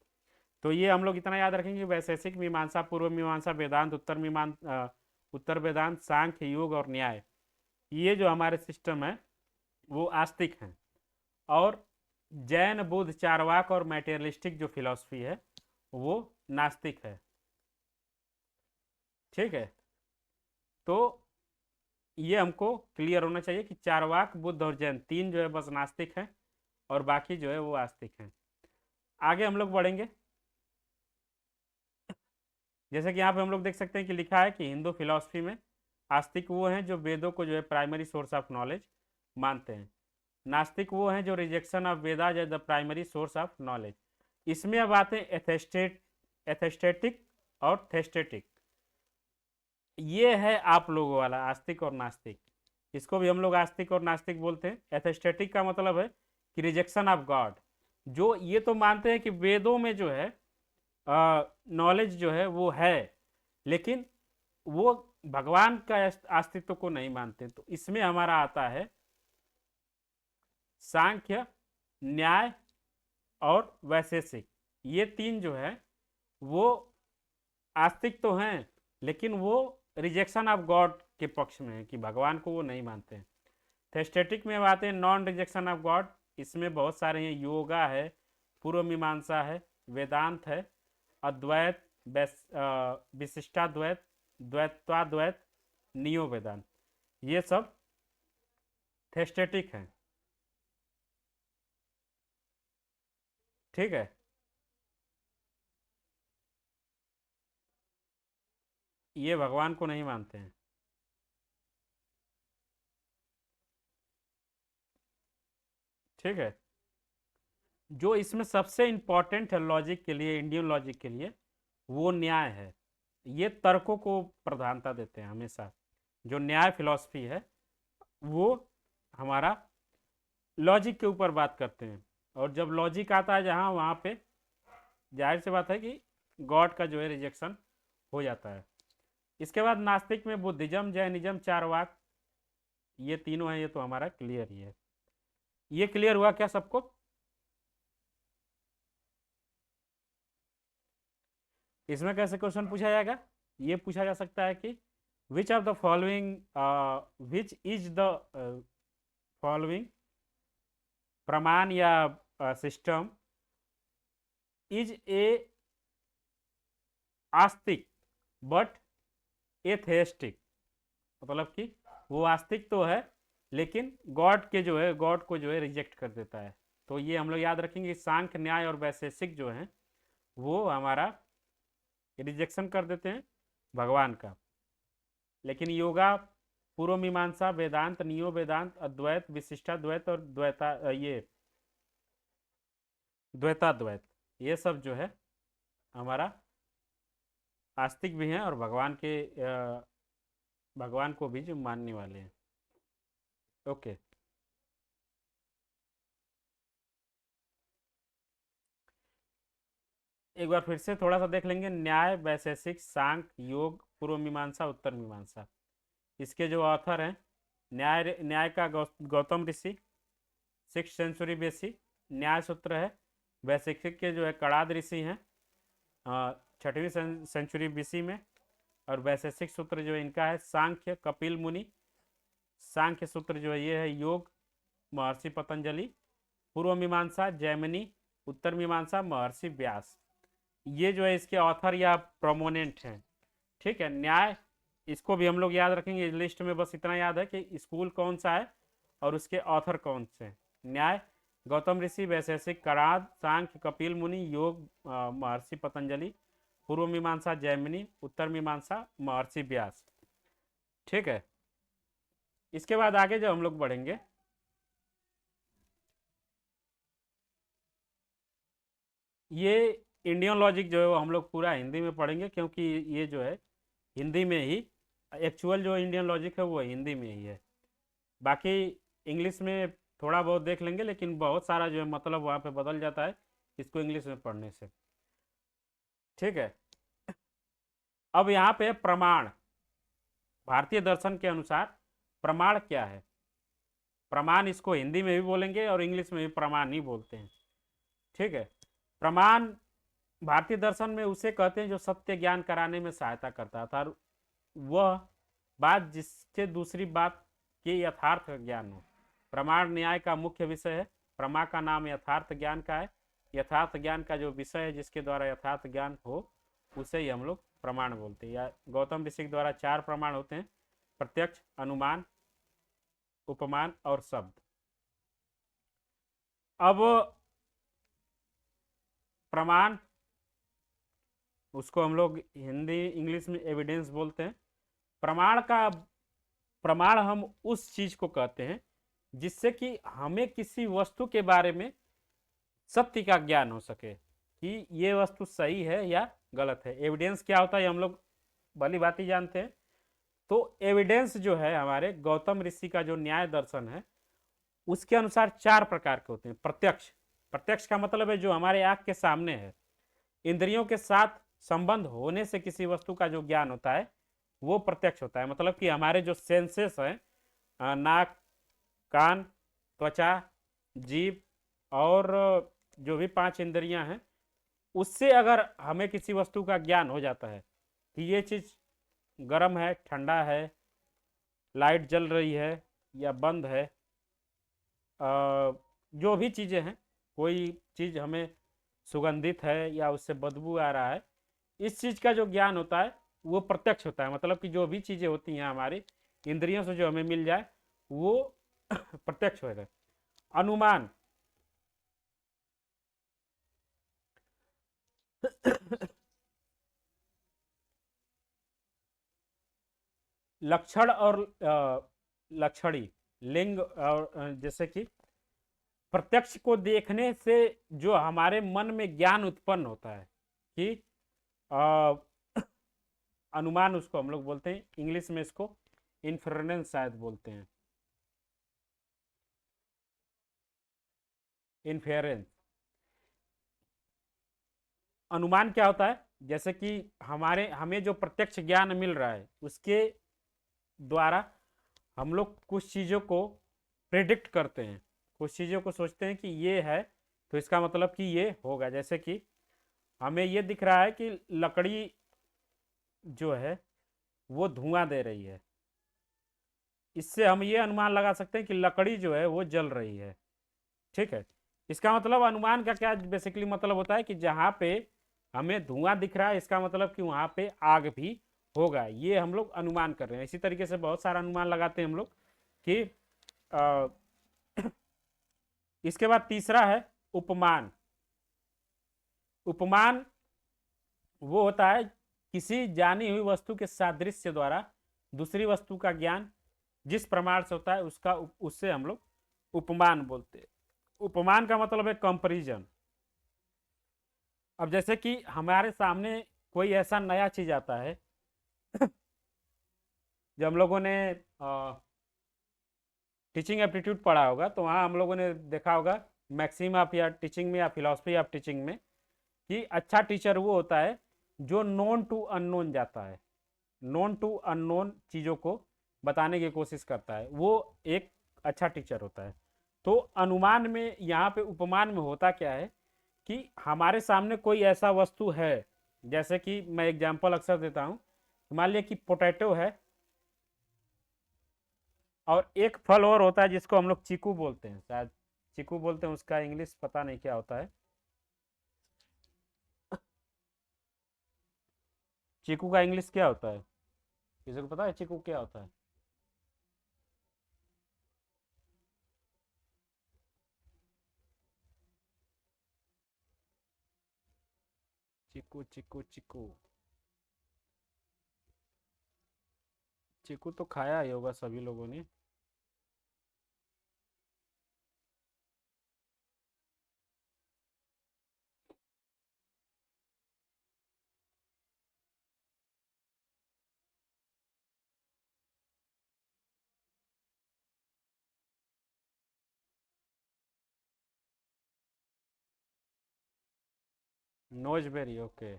तो ये हम लोग इतना याद रखेंगे, वैशेषिक, मीमांसा, पूर्व मीमांसा, वेदांत, उत्तर वेदांत, सांख्य, योग और न्याय, ये जो हमारे सिस्टम है वो आस्तिक हैं। और जैन, बुद्ध, चारवाक और मैटेरियलिस्टिक जो फिलॉसफी है वो नास्तिक है। ठीक है, तो ये हमको क्लियर होना चाहिए कि चारवाक, बुद्ध और जैन तीन जो है बस नास्तिक हैं और बाकी जो है वो आस्तिक हैं। आगे हम लोग बढ़ेंगे। जैसे कि यहाँ पे हम लोग देख सकते हैं कि लिखा है कि हिंदू फिलॉसफी में आस्तिक वो हैं जो वेदों को जो है प्राइमरी सोर्स ऑफ नॉलेज मानते हैं। नास्तिक वो हैं जो rejection of Vedas as the primary source of knowledge. इसमें अब आते हैं एथेस्टेटिक और थेस्टेटिक। ये है आप लोगों वाला आस्तिक और नास्तिक। इसको भी हम लोग आस्तिक और नास्तिक बोलते हैं। एथेस्टेटिक का मतलब है कि रिजेक्शन ऑफ गॉड। जो ये तो मानते हैं कि वेदों में जो है नॉलेज जो है वो है, लेकिन वो भगवान का अस्तित्व को नहीं मानते। तो इसमें हमारा आता है सांख्य, न्याय और वैशेषिक। ये तीन जो है वो आस्तिक तो हैं, लेकिन वो रिजेक्शन ऑफ गॉड के पक्ष में है कि भगवान को वो नहीं मानते हैं। थेस्टेटिक में आते हैं नॉन रिजेक्शन ऑफ गॉड। इसमें बहुत सारे हैं, योगा है, पूर्व मीमांसा है, वेदांत है, अद्वैत, विशिष्टाद्वैत, द्वैताद्वैत, नियो वेदांत, ये सब थेस्टेटिक हैं। ठीक है, ये भगवान को नहीं मानते हैं। ठीक है, जो इसमें सबसे इंपॉर्टेंट है लॉजिक के लिए, इंडियन लॉजिक के लिए, वो न्याय है। ये तर्कों को प्रधानता देते हैं हमेशा। जो न्याय फिलॉसफी है वो हमारा लॉजिक के ऊपर बात करते हैं। और जब लॉजिक आता है जहाँ, वहाँ पे जाहिर सी बात है कि गॉड का जो है रिजेक्शन हो जाता है। इसके बाद नास्तिक में बुद्धिज्म, जैनिज्म, चारवाक, ये तीनों हैं। ये तो हमारा क्लियर ही है। ये क्लियर हुआ क्या सबको? इसमें कैसे क्वेश्चन पूछा जाएगा? ये पूछा जा सकता है कि विच of the following, which is the following प्रमाण या system is a Astik but एथेस्टिक। मतलब कि वो आस्तिक तो है, लेकिन गॉड के जो है, गॉड को जो है रिजेक्ट कर देता है। तो ये हम लोग याद रखेंगे। सांख्य, न्याय और वैशेषिक जो है वो हमारा रिजेक्शन कर देते हैं भगवान का। लेकिन योगा, पूर्व मीमांसा, वेदांत, नियो वेदांत, अद्वैत, विशिष्टाद्वैत और ये द्वैताद्वैत, ये सब जो है हमारा आस्तिक भी हैं और भगवान को भी जो मानने वाले हैं। ओके, एक बार फिर से थोड़ा सा देख लेंगे। न्याय, वैशेषिक, सांख्य, योग, पूर्व मीमांसा, उत्तर मीमांसा। इसके जो ऑथर हैं, न्याय का गौतम ऋषि, 6th सेंचुरी BC न्याय सूत्र है। वैशेषिक के जो है कणाद ऋषि हैं 6वीं सेंचुरी BC में। और वैशेषिक सूत्र जो है इनका है सांख्य, कपिल मुनि। सांख्य सूत्र जो है ये है योग, महर्षि पतंजलि। पूर्व मीमांसा जैमिनी, उत्तर मीमांसा महर्षि व्यास। ये जो है इसके ऑथर या प्रोमोनेंट हैं। ठीक है, न्याय, इसको भी हम लोग याद रखेंगे। इस लिस्ट में बस इतना याद है कि स्कूल कौन सा है और उसके ऑथर कौन से हैं। न्याय गौतम ऋषि, वैशेषिक कणाद, सांख्य कपिल मुनि, योग महर्षि पतंजलि, पूर्व मीमांसा जैमिनी, उत्तर मीमांसा महर्षि व्यास। ठीक है, इसके बाद आगे जब हम लोग बढ़ेंगे, ये इंडियन लॉजिक जो है वो हम लोग पूरा हिंदी में पढ़ेंगे, क्योंकि ये जो है हिंदी में ही, एक्चुअल जो इंडियन लॉजिक है वो हिंदी में ही है। बाकी इंग्लिश में थोड़ा बहुत देख लेंगे, लेकिन बहुत सारा जो है मतलब वहाँ पे बदल जाता है इसको इंग्लिश में पढ़ने से। ठीक है, अब यहाँ पे प्रमाण। भारतीय दर्शन के अनुसार प्रमाण क्या है? प्रमाण, इसको हिंदी में भी बोलेंगे और इंग्लिश में भी प्रमाण ही बोलते हैं। ठीक है, प्रमाण भारतीय दर्शन में उसे कहते हैं जो सत्य ज्ञान कराने में सहायता करता है, अर्थात वह बात जिससे दूसरी बात के यथार्थ ज्ञान हो। प्रमाण न्याय का मुख्य विषय है। प्रमा का नाम यथार्थ ज्ञान का है। यथार्थ ज्ञान का जो विषय है जिसके द्वारा यथार्थ ज्ञान हो, उसे ही हम लोग प्रमाण बोलते हैं। या गौतम ऋषि के द्वारा 4 प्रमाण होते हैं: प्रत्यक्ष, अनुमान, उपमान और शब्द। अब प्रमाण, उसको हम लोग हिंदी इंग्लिश में एविडेंस बोलते हैं। प्रमाण हम उस चीज को कहते हैं जिससे कि हमें किसी वस्तु के बारे में सत्य का ज्ञान हो सके। कि ये वस्तु सही है या गलत है। एविडेंस क्या होता है हम लोग भली भांति जानते हैं। तो एविडेंस जो है हमारे गौतम ऋषि का जो न्याय दर्शन है उसके अनुसार 4 प्रकार के होते हैं। प्रत्यक्ष, प्रत्यक्ष का मतलब है जो हमारे आंख के सामने है। इंद्रियों के साथ संबंध होने से किसी वस्तु का जो ज्ञान होता है वो प्रत्यक्ष होता है। मतलब कि हमारे जो सेंसेस हैं, नाक, कान, त्वचा, जीभ और जो भी 5 इंद्रियां हैं, उससे अगर हमें किसी वस्तु का ज्ञान हो जाता है कि ये चीज़ गर्म है, ठंडा है, लाइट जल रही है या बंद है, जो भी चीज़ें हैं, कोई चीज़ हमें सुगंधित है या उससे बदबू आ रहा है, इस चीज़ का जो ज्ञान होता है वो प्रत्यक्ष होता है। मतलब कि जो भी चीज़ें होती हैं हमारी इंद्रियों से जो हमें मिल जाए वो प्रत्यक्ष होगा। अनुमान, लक्षण और लक्षणी, लिंग और जैसे कि प्रत्यक्ष को देखने से जो हमारे मन में ज्ञान उत्पन्न होता है कि अनुमान, उसको हम लोग बोलते हैं इंग्लिश में, इसको इन्फ्रेंस शायद बोलते हैं, इन्फेरेंस। अनुमान क्या होता है, जैसे कि हमारे हमें जो प्रत्यक्ष ज्ञान मिल रहा है उसके द्वारा हम लोग कुछ चीज़ों को प्रिडिक्ट करते हैं, कुछ चीज़ों को सोचते हैं कि ये है तो इसका मतलब कि ये होगा। जैसे कि हमें ये दिख रहा है कि लकड़ी जो है वो धुआं दे रही है, इससे हम ये अनुमान लगा सकते हैं कि लकड़ी जो है वो जल रही है। ठीक है, इसका मतलब अनुमान का क्या बेसिकली मतलब होता है कि जहाँ पे हमें धुआं दिख रहा है इसका मतलब कि वहाँ पे आग भी होगा, ये हम लोग अनुमान कर रहे हैं। इसी तरीके से बहुत सारा अनुमान लगाते हैं हम लोग कि अ, इसके बाद तीसरा है उपमान। उपमान वो होता है किसी जानी हुई वस्तु के सादृश्य द्वारा दूसरी वस्तु का ज्ञान जिस प्रमाण से होता है उसका उससे हम लोग उपमान बोलते हैं। उपमान का मतलब है कंपैरिजन। अब जैसे कि हमारे सामने कोई ऐसा नया चीज आता है जब हम लोगों ने टीचिंग एप्टीट्यूड पढ़ा होगा तो वहाँ हम लोगों ने देखा होगा मैक्सिम ऑफ या टीचिंग में या फिलॉसफी ऑफ टीचिंग में कि अच्छा टीचर वो होता है जो नोन टू अननोन जाता है, नोन टू अननोन चीज़ों को बताने की कोशिश करता है, वो एक अच्छा टीचर होता है। तो अनुमान में यहाँ पे उपमान में होता क्या है कि हमारे सामने कोई ऐसा वस्तु है, जैसे कि मैं एग्जांपल अक्सर देता हूँ, मान लिया कि पोटैटो है और एक फल और होता है जिसको हम लोग चीकू बोलते हैं, शायद चीकू बोलते हैं, उसका इंग्लिश पता नहीं क्या होता है। चीकू का इंग्लिश क्या होता है, किसी को पता है चीकू क्या होता है? चीकू चीकू चीकू, चीकू तो खाया ही होगा सभी लोगों ने। नोजबेरी, ओके।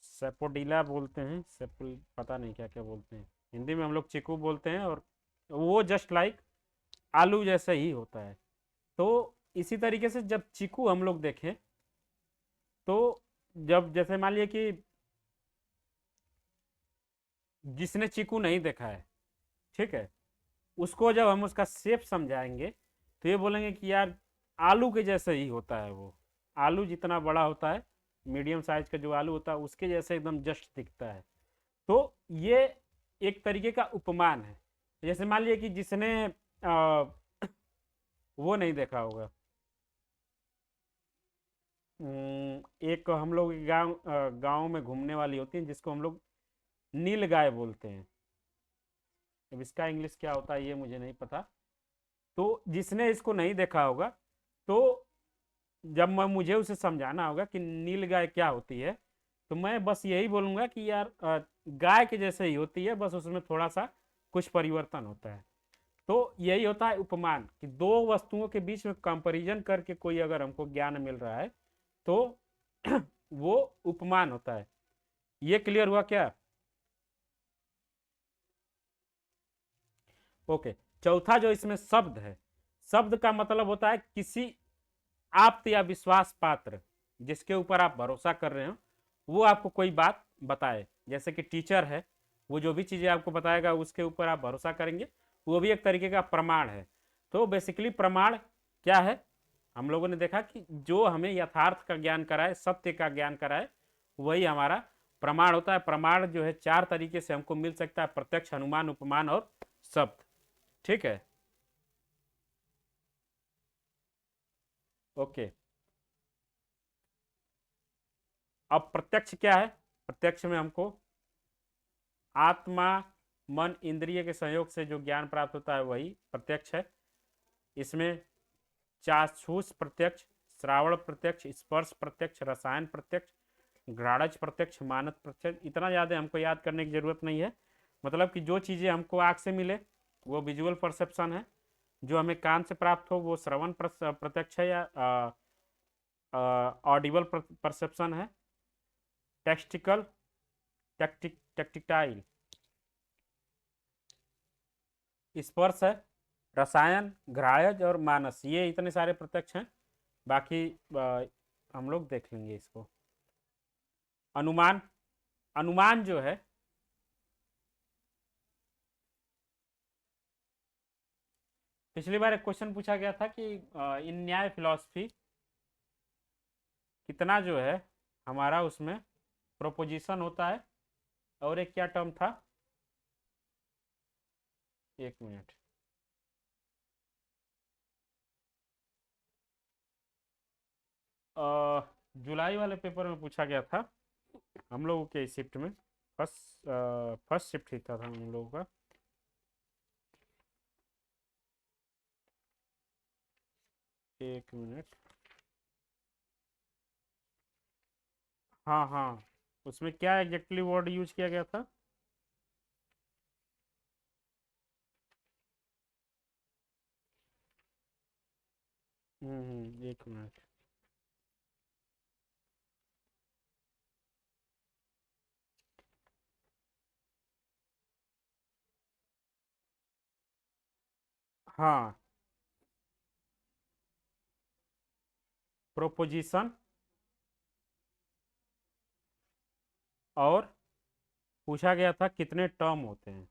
सेपोडिला बोलते हैं, सेपुल पता नहीं क्या क्या बोलते हैं, हिंदी में हम लोग चीकू बोलते हैं। और वो जस्ट लाइक आलू जैसा ही होता है। तो इसी तरीके से जब चीकू हम लोग देखें तो जब जैसे मान लिया कि जिसने चीकू नहीं देखा है, ठीक है, उसको जब हम उसका शेप समझाएंगे तो ये बोलेंगे कि यार आलू के जैसे ही होता है वो, आलू जितना बड़ा होता है, मीडियम साइज का जो आलू होता है उसके जैसे एकदम जस्ट दिखता है। तो ये एक तरीके का उपमान है। जैसे मान लिया कि जिसने वो नहीं देखा होगा, एक हम लोग गांव गांव में घूमने वाली होती है जिसको हम लोग नील गाय बोलते हैं। अब इसका इंग्लिश क्या होता है ये मुझे नहीं पता। तो जिसने इसको नहीं देखा होगा तो जब मैं मुझे उसे समझाना होगा कि नील गाय क्या होती है, तो मैं बस यही बोलूँगा कि यार गाय के जैसे ही होती है, बस उसमें थोड़ा सा कुछ परिवर्तन होता है। तो यही होता है उपमान, कि दो वस्तुओं के बीच में कंपैरिजन करके कोई अगर हमको ज्ञान मिल रहा है तो वो उपमान होता है। ये क्लियर हुआ क्या? ओके। चौथा जो इसमें शब्द है, शब्द का मतलब होता है किसी आप्त या विश्वास पात्र, जिसके ऊपर आप भरोसा कर रहे हो, वो आपको कोई बात बताए। जैसे कि टीचर है, वो जो भी चीज़ें आपको बताएगा उसके ऊपर आप भरोसा करेंगे, वो भी एक तरीके का प्रमाण है। तो बेसिकली प्रमाण क्या है? हम लोगों ने देखा कि जो हमें यथार्थ का ज्ञान कराए, सत्य का ज्ञान कराए, वही हमारा प्रमाण होता है। प्रमाण जो है चार तरीके से हमको मिल सकता है: प्रत्यक्ष, अनुमान, उपमान और शब्द। ठीक है, ओके। अब प्रत्यक्ष क्या है? प्रत्यक्ष में हमको आत्मा, मन, इंद्रिय के संयोग से जो ज्ञान प्राप्त होता है वही प्रत्यक्ष है। इसमें चाक्षुष प्रत्यक्ष, श्रावण प्रत्यक्ष, स्पर्श प्रत्यक्ष, रसायन प्रत्यक्ष, घ्राणज प्रत्यक्ष, मानस प्रत्यक्ष। इतना ज़्यादा हमको याद करने की जरूरत नहीं है। मतलब कि जो चीज़ें हमको आँख से मिले वो विजुअल परसेप्शन है, जो हमें कान से प्राप्त हो वो श्रवण प्रत्यक्ष है या ऑडिबल परसेप्शन है। टेक्सटिकल, टेक्टिटाइल, स्पर्श है। रसायन, घ्राणज और मानस, ये इतने सारे प्रत्यक्ष हैं। बाकी हम लोग देख लेंगे इसको। अनुमान, अनुमान जो है, पिछली बार एक क्वेश्चन पूछा गया था कि इन न्याय फिलॉसफी कितना जो है हमारा उसमें प्रोपोजिशन होता है, और एक क्या टर्म था? एक मिनट। जुलाई वाले पेपर में पूछा गया था हम लोगों के शिफ्ट में। फर्स्ट शिफ्ट ही था हम लोगों का। एक मिनट। हाँ हाँ, उसमें क्या एग्जैक्टली वर्ड यूज किया गया था? एक मिनट। हाँ, प्रोपोजिशन, और पूछा गया था कितने टर्म होते हैं।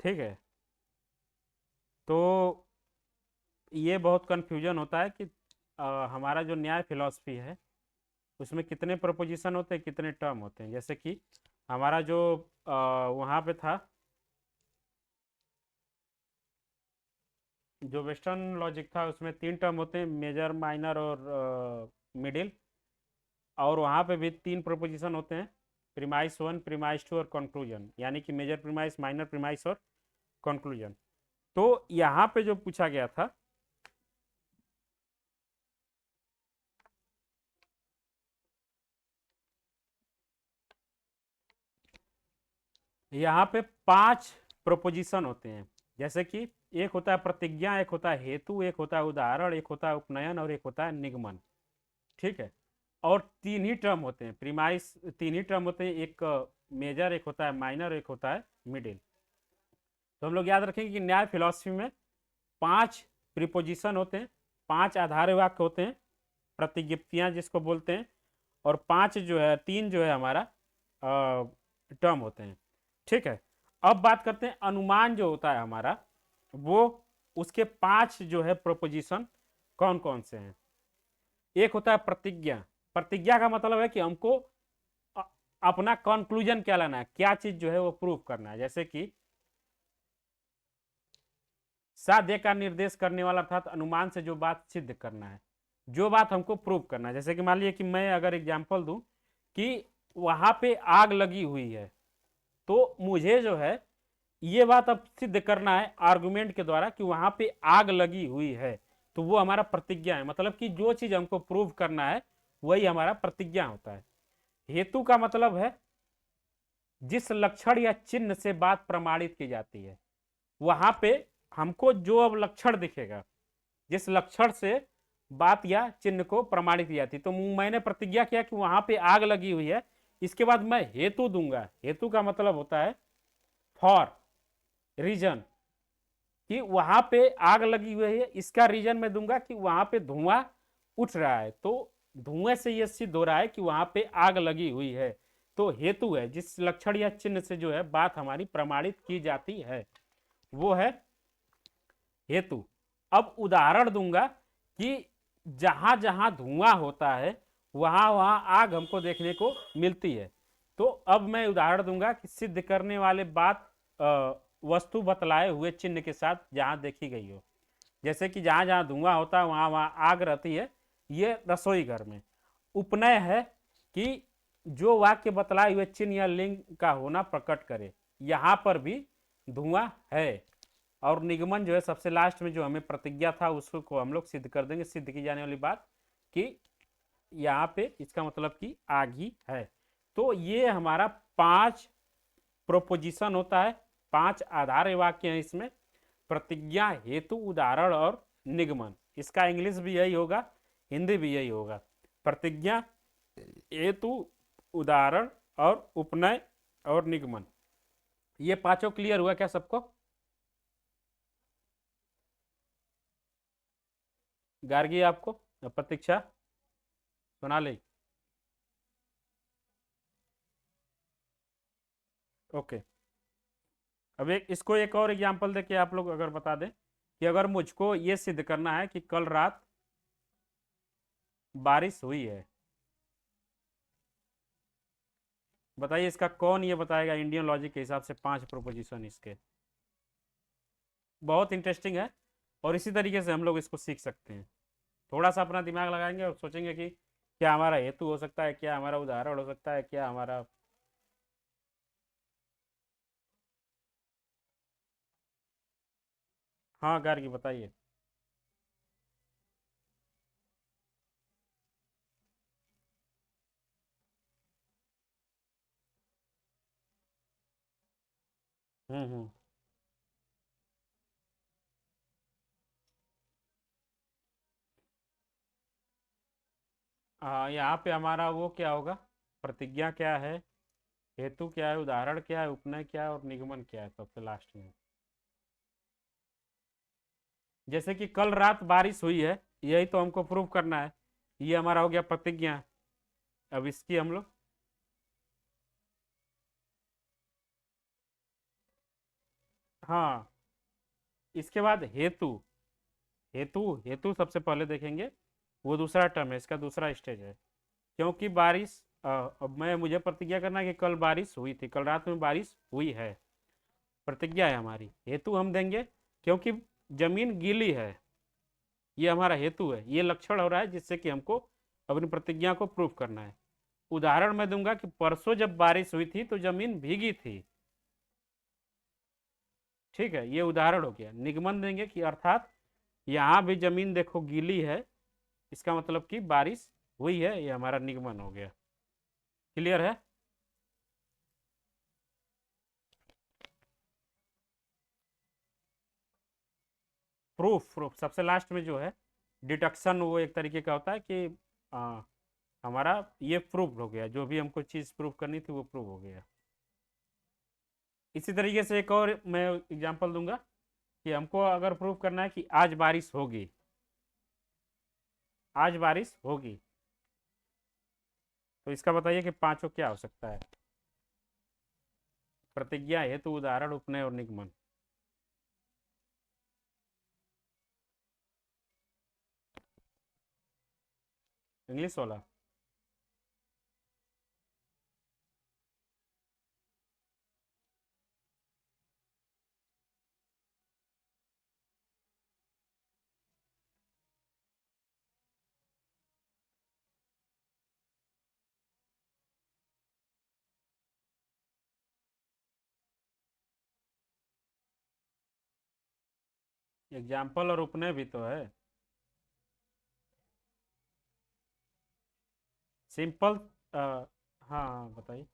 ठीक है, तो ये बहुत कंफ्यूजन होता है कि हमारा जो न्याय फिलॉसफी है उसमें कितने प्रपोजिशन होते हैं, कितने टर्म होते हैं। जैसे कि हमारा जो वहाँ पे था, जो वेस्टर्न लॉजिक था, उसमें तीन टर्म होते हैं: मेजर, माइनर और मिडिल। और वहाँ पे भी तीन प्रपोजिशन होते हैं: प्रीमाइस वन, प्रीमाइस टू और कंक्लूजन, यानी कि मेजर प्रीमाइस, माइनर प्रीमाइस और कंक्लूजन। तो यहाँ पे जो पूछा गया था, यहाँ पे पांच प्रोपोजिशन होते हैं। जैसे कि एक होता है प्रतिज्ञा, एक होता है हेतु, एक होता है उदाहरण, एक होता है उपनयन और एक होता है निगमन। ठीक है, और तीन ही टर्म होते हैं प्रीमाइस, तीन ही टर्म होते हैं, एक मेजर, एक होता है माइनर, एक होता है मिडिल। तो हम लोग याद रखेंगे कि न्याय फिलॉसफी में पांच प्रीपोजिशन होते हैं, पांच आधार वाक्य होते हैं, प्रतिज्ञप्तियां जिसको बोलते हैं, और पांच जो है, तीन जो है हमारा टर्म होते हैं। ठीक है, अब बात करते हैं अनुमान जो होता है हमारा, वो उसके पांच जो है प्रोपोजिशन कौन कौन से हैं। एक होता है प्रतिज्ञा। प्रतिज्ञा का मतलब है कि हमको अ- अपना कंक्लूजन क्या लाना है, क्या चीज जो है वो प्रूव करना है। जैसे कि साध्य का निर्देश करने वाला अर्थात अनुमान से जो बात सिद्ध करना है, जो बात हमको प्रूव करना है। जैसे कि मान लीजिए कि मैं अगर एग्जांपल दूं कि वहां पे आग लगी हुई है, तो मुझे जो है ये बात अब सिद्ध करना है आर्गुमेंट के द्वारा कि वहां पे आग लगी हुई है। तो वो हमारा प्रतिज्ञा है, मतलब कि जो चीज हमको प्रूव करना है वही हमारा प्रतिज्ञा होता है। हेतु का मतलब है जिस लक्षण या चिन्ह से बात प्रमाणित की जाती है, वहां पे हमको जो अब लक्षण दिखेगा, जिस लक्षण से बात या चिन्ह को प्रमाणित की जाती है। तो मैंने प्रतिज्ञा किया कि वहां पे आग लगी हुई है, इसके बाद मैं हेतु दूंगा। हेतु का मतलब होता है फॉर, रीजन, कि वहां पे आग लगी हुई है, इसका रीजन मैं दूंगा कि वहां पे धुआं उठ रहा है, तो धुएं से यह सिद्ध हो रहा है कि वहां पे आग लगी हुई है। तो हेतु है जिस लक्षण या चिन्ह से जो है बात हमारी प्रमाणित की जाती है, वो है हेतु। अब उदाहरण दूंगा कि जहां जहां धुआं होता है वहां वहां आग हमको देखने को मिलती है। तो अब मैं उदाहरण दूंगा कि सिद्ध करने वाले बात वस्तु बतलाए हुए चिन्ह के साथ जहां देखी गई हो। जैसे कि जहां जहां धुआं होता है वहां वहां आग रहती है, ये रसोई घर में। उपनय है कि जो वाक्य बतलाए हुए चिन्ह या लिंग का होना प्रकट करे, यहां पर भी धुआं है। और निगमन जो है सबसे लास्ट में, जो हमें प्रतिज्ञा था उसको हम लोग सिद्ध कर देंगे, सिद्ध की जाने वाली बात कि यहाँ पे इसका मतलब कि आग ही है। तो ये हमारा 5 प्रोपोजिशन होता है, 5 आधार वाक्य हैं इसमें: प्रतिज्ञा, हेतु, उदाहरण और निगमन। इसका इंग्लिश भी यही होगा, हिंदी भी यही होगा। प्रतिज्ञा, हेतु, उदाहरण और उपनय और निगमन। ये पांचों क्लियर हुआ क्या सबको? गार्गी आपको, प्रतीक्षा, सोनाली, ओके। अब एक इसको एक और एग्जांपल देके आप लोग अगर बता दें कि अगर मुझको ये सिद्ध करना है कि कल रात बारिश हुई है, बताइए इसका कौन ये बताएगा इंडियन लॉजिक के हिसाब से 5 प्रोपोजिशन इसके। बहुत इंटरेस्टिंग है और इसी तरीके से हम लोग इसको सीख सकते हैं। थोड़ा सा अपना दिमाग लगाएंगे और सोचेंगे कि क्या हमारा हेतु हो सकता है, क्या हमारा उदाहरण हो सकता है, क्या हमारा। हाँ गार्गी बताइए। हम्म। हाँ, यहाँ पे हमारा वो क्या होगा, प्रतिज्ञा क्या है, हेतु क्या है, उदाहरण क्या है, उपनय क्या है और निगमन क्या है सबसे लास्ट में। जैसे कि कल रात बारिश हुई है, यही तो हमको प्रूव करना है, ये हमारा हो गया प्रतिज्ञा। अब इसकी हम लोग, हाँ, इसके बाद हेतु। हेतु हेतु सबसे पहले देखेंगे, वो दूसरा टर्म है, इसका दूसरा स्टेज है। क्योंकि बारिश, अब मैं मुझे प्रतिज्ञा करना है कि कल बारिश हुई थी, कल रात में बारिश हुई है, प्रतिज्ञा है हमारी। हेतु हम देंगे क्योंकि जमीन गीली है, ये हमारा हेतु है, ये लक्षण हो रहा है जिससे कि हमको अपनी प्रतिज्ञा को प्रूफ करना है। उदाहरण मैं दूंगा कि परसों जब बारिश हुई थी तो जमीन भीगी थी। ठीक है, ये उदाहरण हो गया। निगमन देंगे कि अर्थात यहाँ भी जमीन देखो गीली है, इसका मतलब कि बारिश हुई है, ये हमारा निगमन हो गया। क्लियर है? प्रूफ, प्रूफ सबसे लास्ट में जो है डिडक्शन, वो एक तरीके का होता है कि आ, हमारा ये प्रूफ हो गया, जो भी हमको चीज़ प्रूफ करनी थी वो प्रूफ हो गया। इसी तरीके से एक और मैं एग्जांपल दूंगा कि हमको अगर प्रूफ करना है कि आज बारिश होगी, आज बारिश होगी, तो इसका बताइए कि पांचों क्या हो सकता है: प्रतिज्ञा, हेतु, उदाहरण, उपनय और निगमन। इंग्लिश वाला। एग्जाम्पल और उपनय भी तो है। सिंपल। हाँ बताइए।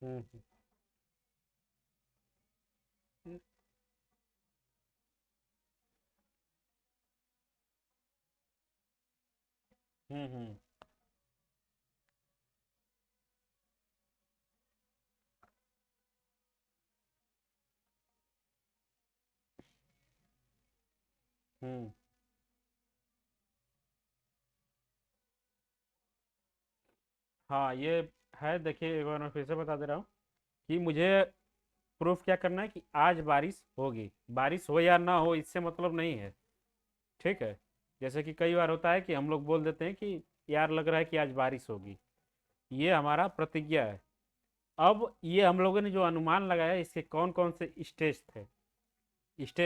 हम्म हम्म हम्म हम्म। हाँ ये है, देखिए एक बार मैं फिर से बता दे रहा हूँ कि मुझे प्रूफ क्या करना है कि आज बारिश होगी। बारिश हो या ना हो इससे मतलब नहीं है, ठीक है। जैसे कि कई बार होता है कि हम लोग बोल देते हैं कि यार लग रहा है कि आज बारिश होगी, ये हमारा प्रतिज्ञा है। अब ये हम लोगों ने जो अनुमान लगाया इसके कौन कौन से स्टेज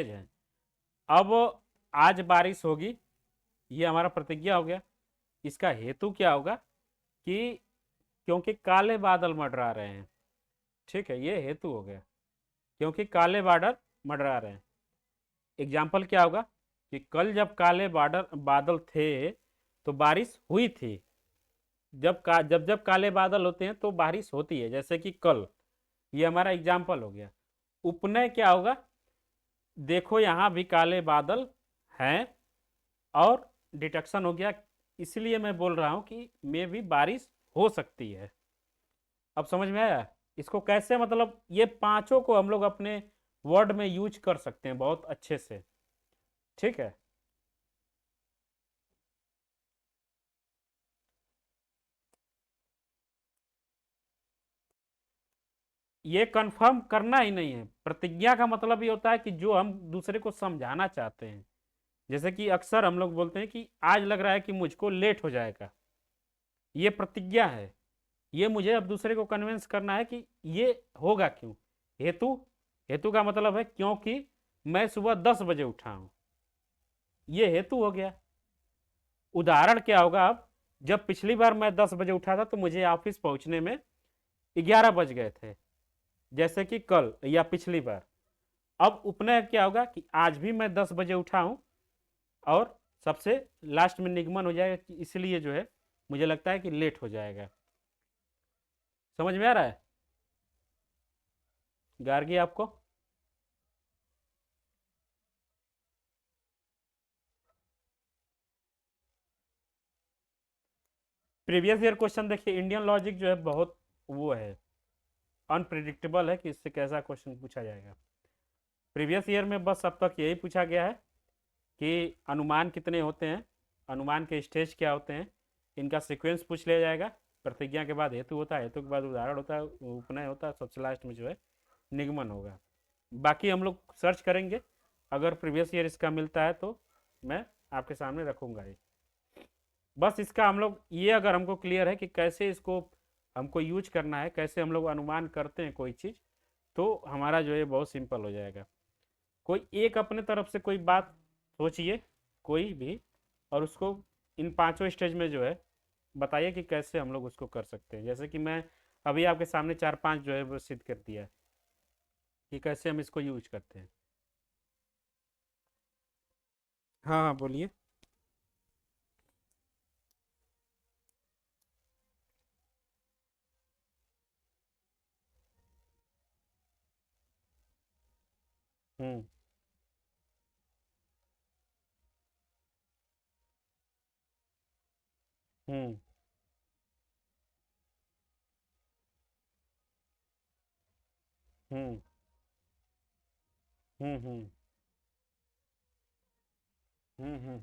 हैं। अब आज बारिश होगी, ये हमारा प्रतिज्ञा हो गया। इसका हेतु क्या होगा कि क्योंकि काले बादल मंडरा रहे हैं, ठीक है, ये हेतु हो गया। क्योंकि काले बादल मंडरा रहे हैं। एग्जाम्पल क्या होगा कि कल जब काले बादल बादल थे तो बारिश हुई थी। जब जब काले बादल होते हैं तो बारिश होती है, जैसे कि कल। ये हमारा एग्जाम्पल हो गया। उपनय क्या होगा, देखो यहाँ भी काले बादल हैं और डिटेक्शन हो गया, इसलिए मैं बोल रहा हूँ कि मे भी बारिश हो सकती है। अब समझ में आया। इसको कैसे, मतलब ये पांचों को हम लोग अपने वर्ड में यूज कर सकते हैं बहुत अच्छे से, ठीक है। ये कंफर्म करना ही नहीं है। प्रतिज्ञा का मतलब ये होता है कि जो हम दूसरे को समझाना चाहते हैं। जैसे कि अक्सर हम लोग बोलते हैं कि आज लग रहा है कि मुझको लेट हो जाएगा, ये प्रतिज्ञा है। ये मुझे अब दूसरे को कन्विंस करना है कि ये होगा क्यों। हेतु, हेतु का मतलब है क्योंकि मैं सुबह 10 बजे उठा हूं, ये हेतु हो गया। उदाहरण क्या होगा अब, जब पिछली बार मैं 10 बजे उठा था तो मुझे ऑफिस पहुंचने में 11 बज गए थे, जैसे कि कल या पिछली बार। अब उपनय क्या होगा कि आज भी मैं 10 बजे उठा हूं और सबसे लास्ट में निगमन हो जाएगा कि इसलिए जो है मुझे लगता है कि लेट हो जाएगा। समझ में आ रहा है गार्गी आपको? प्रीवियस ईयर क्वेश्चन देखिए, इंडियन लॉजिक जो है बहुत वो है, अनप्रिडिक्टेबल है कि इससे कैसा क्वेश्चन पूछा जाएगा। प्रीवियस ईयर में बस अब तक यही पूछा गया है कि अनुमान कितने होते हैं, अनुमान के स्टेज क्या होते हैं, इनका सीक्वेंस पूछ लिया जाएगा। प्रतिज्ञा के बाद हेतु होता है, हेतु के बाद उदाहरण होता है, उपनय होता है, सबसे लास्ट में जो है निगमन होगा। बाकी हम लोग सर्च करेंगे, अगर प्रीवियस ईयर इसका मिलता है तो मैं आपके सामने रखूंगा ये। बस इसका हम लोग ये, अगर हमको क्लियर है कि कैसे इसको हमको यूज करना है, कैसे हम लोग अनुमान करते हैं कोई चीज़, तो हमारा जो है बहुत सिंपल हो जाएगा। कोई एक अपने तरफ से कोई बात सोचिए, कोई भी, और उसको इन पांचों स्टेज में जो है बताइए कि कैसे हम लोग उसको कर सकते हैं। जैसे कि मैं अभी आपके सामने चार पांच जो है वो सिद्ध कर दिया है कि कैसे हम इसको यूज करते हैं। हाँ हाँ बोलिए। हम्म हम्म हम्म हम्म हम्म हम्म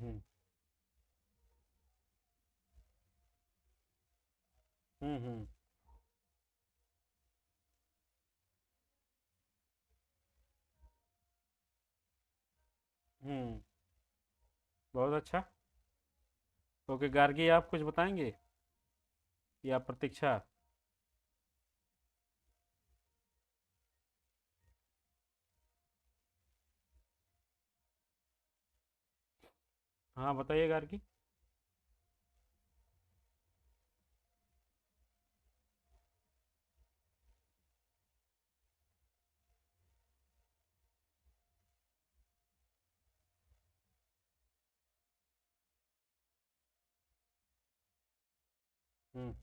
हम्म हम्म हम्म। बहुत अच्छा। ओके गार्गी, आप कुछ बताएंगे या प्रतीक्षा? हाँ बताइए गार्गी। हम्म।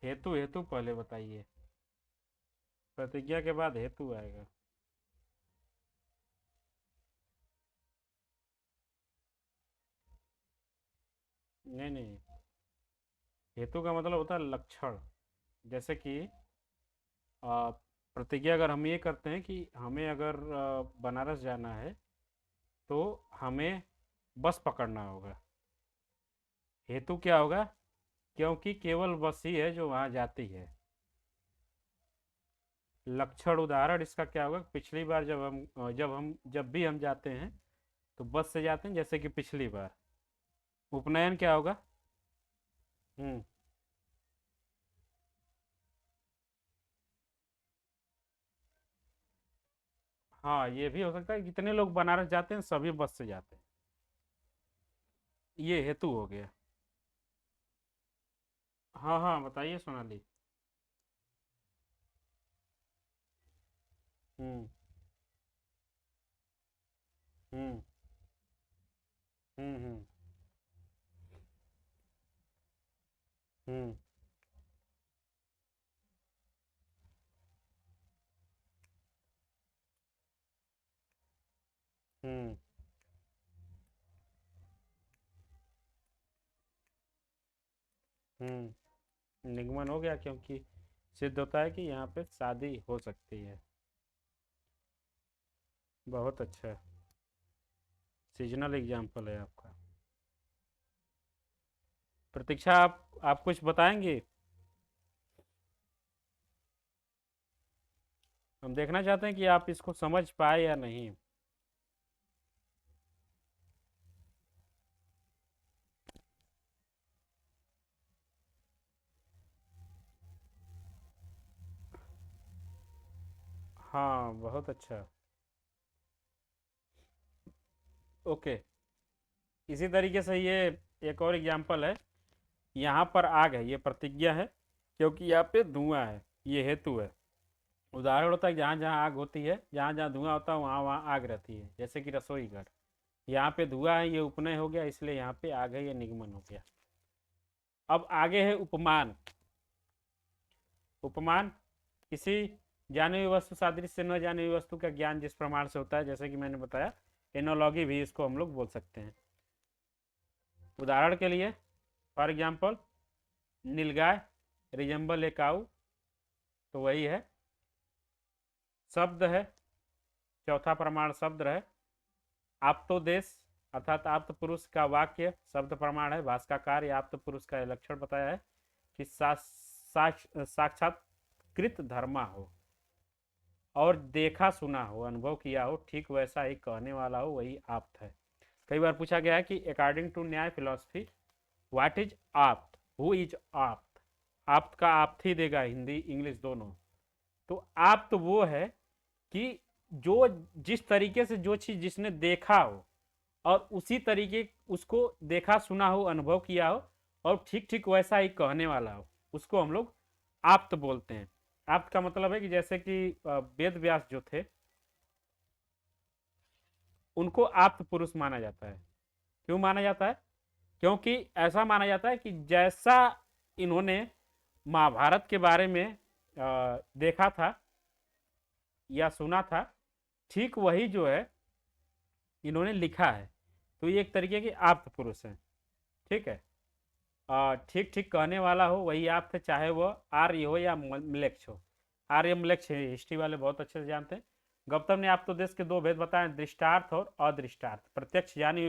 हेतु हेतु पहले बताइए, प्रतिज्ञा के बाद हेतु आएगा। नहीं नहीं, हेतु का मतलब होता है लक्षण। जैसे कि आ, प्रतिज्ञा अगर हम ये करते हैं कि हमें अगर बनारस जाना है तो हमें बस पकड़ना होगा। हेतु क्या होगा? क्योंकि केवल बस ही है जो वहाँ जाती है। लक्षण उदाहरण इसका क्या होगा? पिछली बार जब भी हम जाते हैं तो बस से जाते हैं, जैसे कि पिछली बार। उपनयन क्या होगा? हम्म। हाँ, ये भी हो सकता है, कितने लोग बनारस जाते हैं, सभी बस से जाते हैं। ये हेतु हो गया। हाँ हाँ, बताइए सोनाली। हम्म। हम्म। हम्म। हम्म। हम्म। निगमन हो गया, क्योंकि सिद्ध होता है कि यहाँ पे शादी हो सकती है। बहुत अच्छा। सीजनल एग्जाम्पल है आपका। प्रतीक्षा, आप कुछ बताएंगे? हम देखना चाहते हैं कि आप इसको समझ पाए या नहीं। हाँ, बहुत अच्छा। ओके, इसी तरीके से ये एक और एग्जाम्पल है। यहाँ पर आग है, ये प्रतिज्ञा है, क्योंकि यहाँ पे धुआं है, ये हेतु है। उदाहरण होता है जहाँ जहाँ आग होती है, जहाँ जहाँ धुआं होता है वहाँ वहाँ आग रहती है, जैसे कि रसोई घर। यहाँ पे धुआं है, ये उपनय हो गया, इसलिए यहाँ पे आग है, ये निगमन हो गया। अब आगे है उपमान। उपमान किसी जानी हुई वस्तु सादृश्य से न जानी हुई वस्तु का ज्ञान जिस प्रमाण से होता है, जैसे कि मैंने बताया, एनोलॉगी भी इसको हम लोग बोल सकते हैं। उदाहरण के लिए, फॉर एग्जाम्पल, नीलगाय रिजेंबल ए काऊ, तो वही है। शब्द है, चौथा प्रमाण शब्द रहे। आप्तोदेश अर्थात आप्त पुरुष का वाक्य शब्द प्रमाण है। भाष्यकार या आप्त पुरुष का लक्षण बताया है कि साक्षात्कृत धर्मा हो और देखा सुना हो, अनुभव किया हो, ठीक वैसा ही कहने वाला हो, वही आप्त है। कई बार पूछा गया है कि अकॉर्डिंग टू न्याय फिलोसफी व्हाट इज आप्त, हु इज आप्त। आप्त का आप्त ही देगा, हिंदी इंग्लिश दोनों। तो आप्त वो है कि जो जिस तरीके से जो चीज जिसने देखा हो और उसी तरीके उसको देखा सुना हो, अनुभव किया हो, और ठीक ठीक वैसा ही कहने वाला हो, उसको हम लोग आप्त बोलते हैं। आप्त का मतलब है कि जैसे कि वेद व्यास जो थे, उनको आप्त पुरुष माना जाता है। क्यों माना जाता है? क्योंकि ऐसा माना जाता है कि जैसा इन्होंने महाभारत के बारे में देखा था या सुना था, ठीक वही जो है इन्होंने लिखा है। तो ये एक तरीके के आप्त पुरुष हैं। ठीक है। ठीक ठीक कहने वाला हो वही आप्त है, चाहे वह आर्य हो या म्लेच्छ हो। आर्य म्लेच्छ हिस्ट्री वाले बहुत अच्छे से जानते हैं। गौतम ने आप्तोदेश के दो भेद बताए, दृष्टार्थ और अदृष्टार्थ। प्रत्यक्ष जानी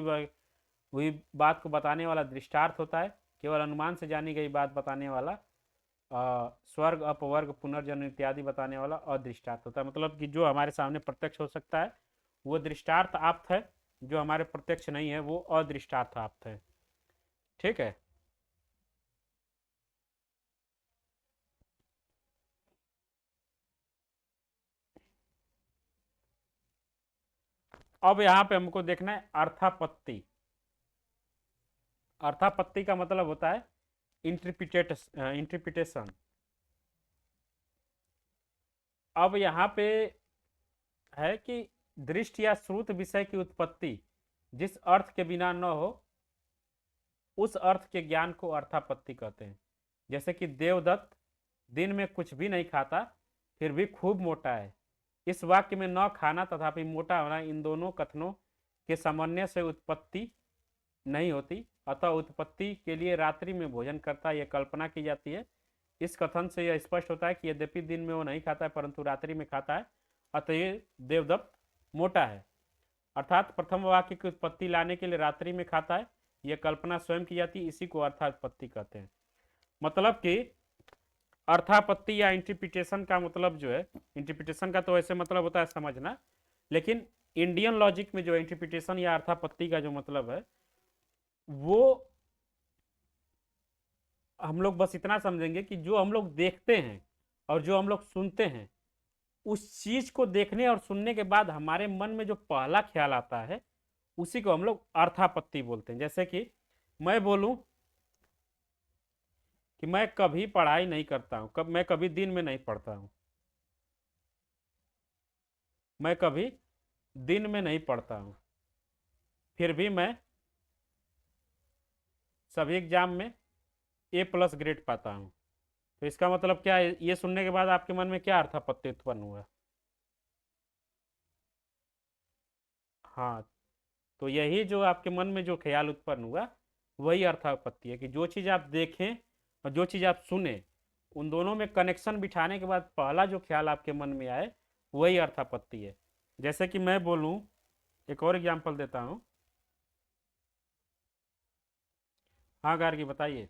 हुई बात को बताने वाला दृष्टार्थ होता है। केवल अनुमान से जानी गई बात बताने वाला स्वर्ग अपवर्ग पुनर्जन्म इत्यादि बताने वाला अदृष्टार्थ होता है। मतलब कि जो हमारे सामने प्रत्यक्ष हो सकता है वो दृष्टार्थ आप्त है, जो हमारे प्रत्यक्ष नहीं है वो अदृष्टार्थ आप्त है। ठीक है। अब यहाँ पे हमको देखना है अर्थापत्ति। अर्थापत्ति का मतलब होता है इंटरप्रिटेशन। अब यहाँ पे है कि दृष्ट या श्रुत विषय की उत्पत्ति जिस अर्थ के बिना न हो उस अर्थ के ज्ञान को अर्थापत्ति कहते हैं। जैसे कि देवदत्त दिन में कुछ भी नहीं खाता फिर भी खूब मोटा है। इस वाक्य में न खाना तथापि मोटा होना इन दोनों कथनों के समन्वय से उत्पत्ति नहीं होती, अतः उत्पत्ति के लिए रात्रि में भोजन करता यह कल्पना की जाती है। इस कथन से यह स्पष्ट होता है कि यद्यपि दिन में वो नहीं खाता है परंतु रात्रि में खाता है, अतः ये देवदत्त मोटा है। अर्थात प्रथम वाक्य की उत्पत्ति लाने के लिए रात्रि में खाता है यह कल्पना स्वयं की जाती है, इसी को अर्थापत्ति कहते हैं। मतलब कि अर्थापत्ति या इंटरप्रिटेशन का मतलब जो है, इंटरप्रिटेशन का तो ऐसे मतलब होता है समझना, लेकिन इंडियन लॉजिक में जो इंटरप्रिटेशन या अर्थापत्ति का जो मतलब है वो हम लोग बस इतना समझेंगे कि जो हम लोग देखते हैं और जो हम लोग सुनते हैं उस चीज को देखने और सुनने के बाद हमारे मन में जो पहला ख्याल आता है उसी को हम लोग अर्थापत्ति बोलते हैं। जैसे कि मैं बोलूं कि मैं कभी पढ़ाई नहीं करता हूं, मैं कभी दिन में नहीं पढ़ता हूं, मैं कभी दिन में नहीं पढ़ता हूं, फिर भी मैं सभी एग्जाम में A+ ग्रेड पाता हूं। तो इसका मतलब क्या है, ये सुनने के बाद आपके मन में क्या अर्थापत्ति उत्पन्न हुआ? हाँ, तो यही जो आपके मन में जो ख्याल उत्पन्न हुआ वही अर्थापत्ति है कि जो चीज़ आप देखें और जो चीज़ आप सुने उन दोनों में कनेक्शन बिठाने के बाद पहला जो ख्याल आपके मन में आए वही अर्थापत्ति है। जैसे कि मैं बोलूं, एक और एग्जांपल देता हूं। हाँ गार्गी बताइए।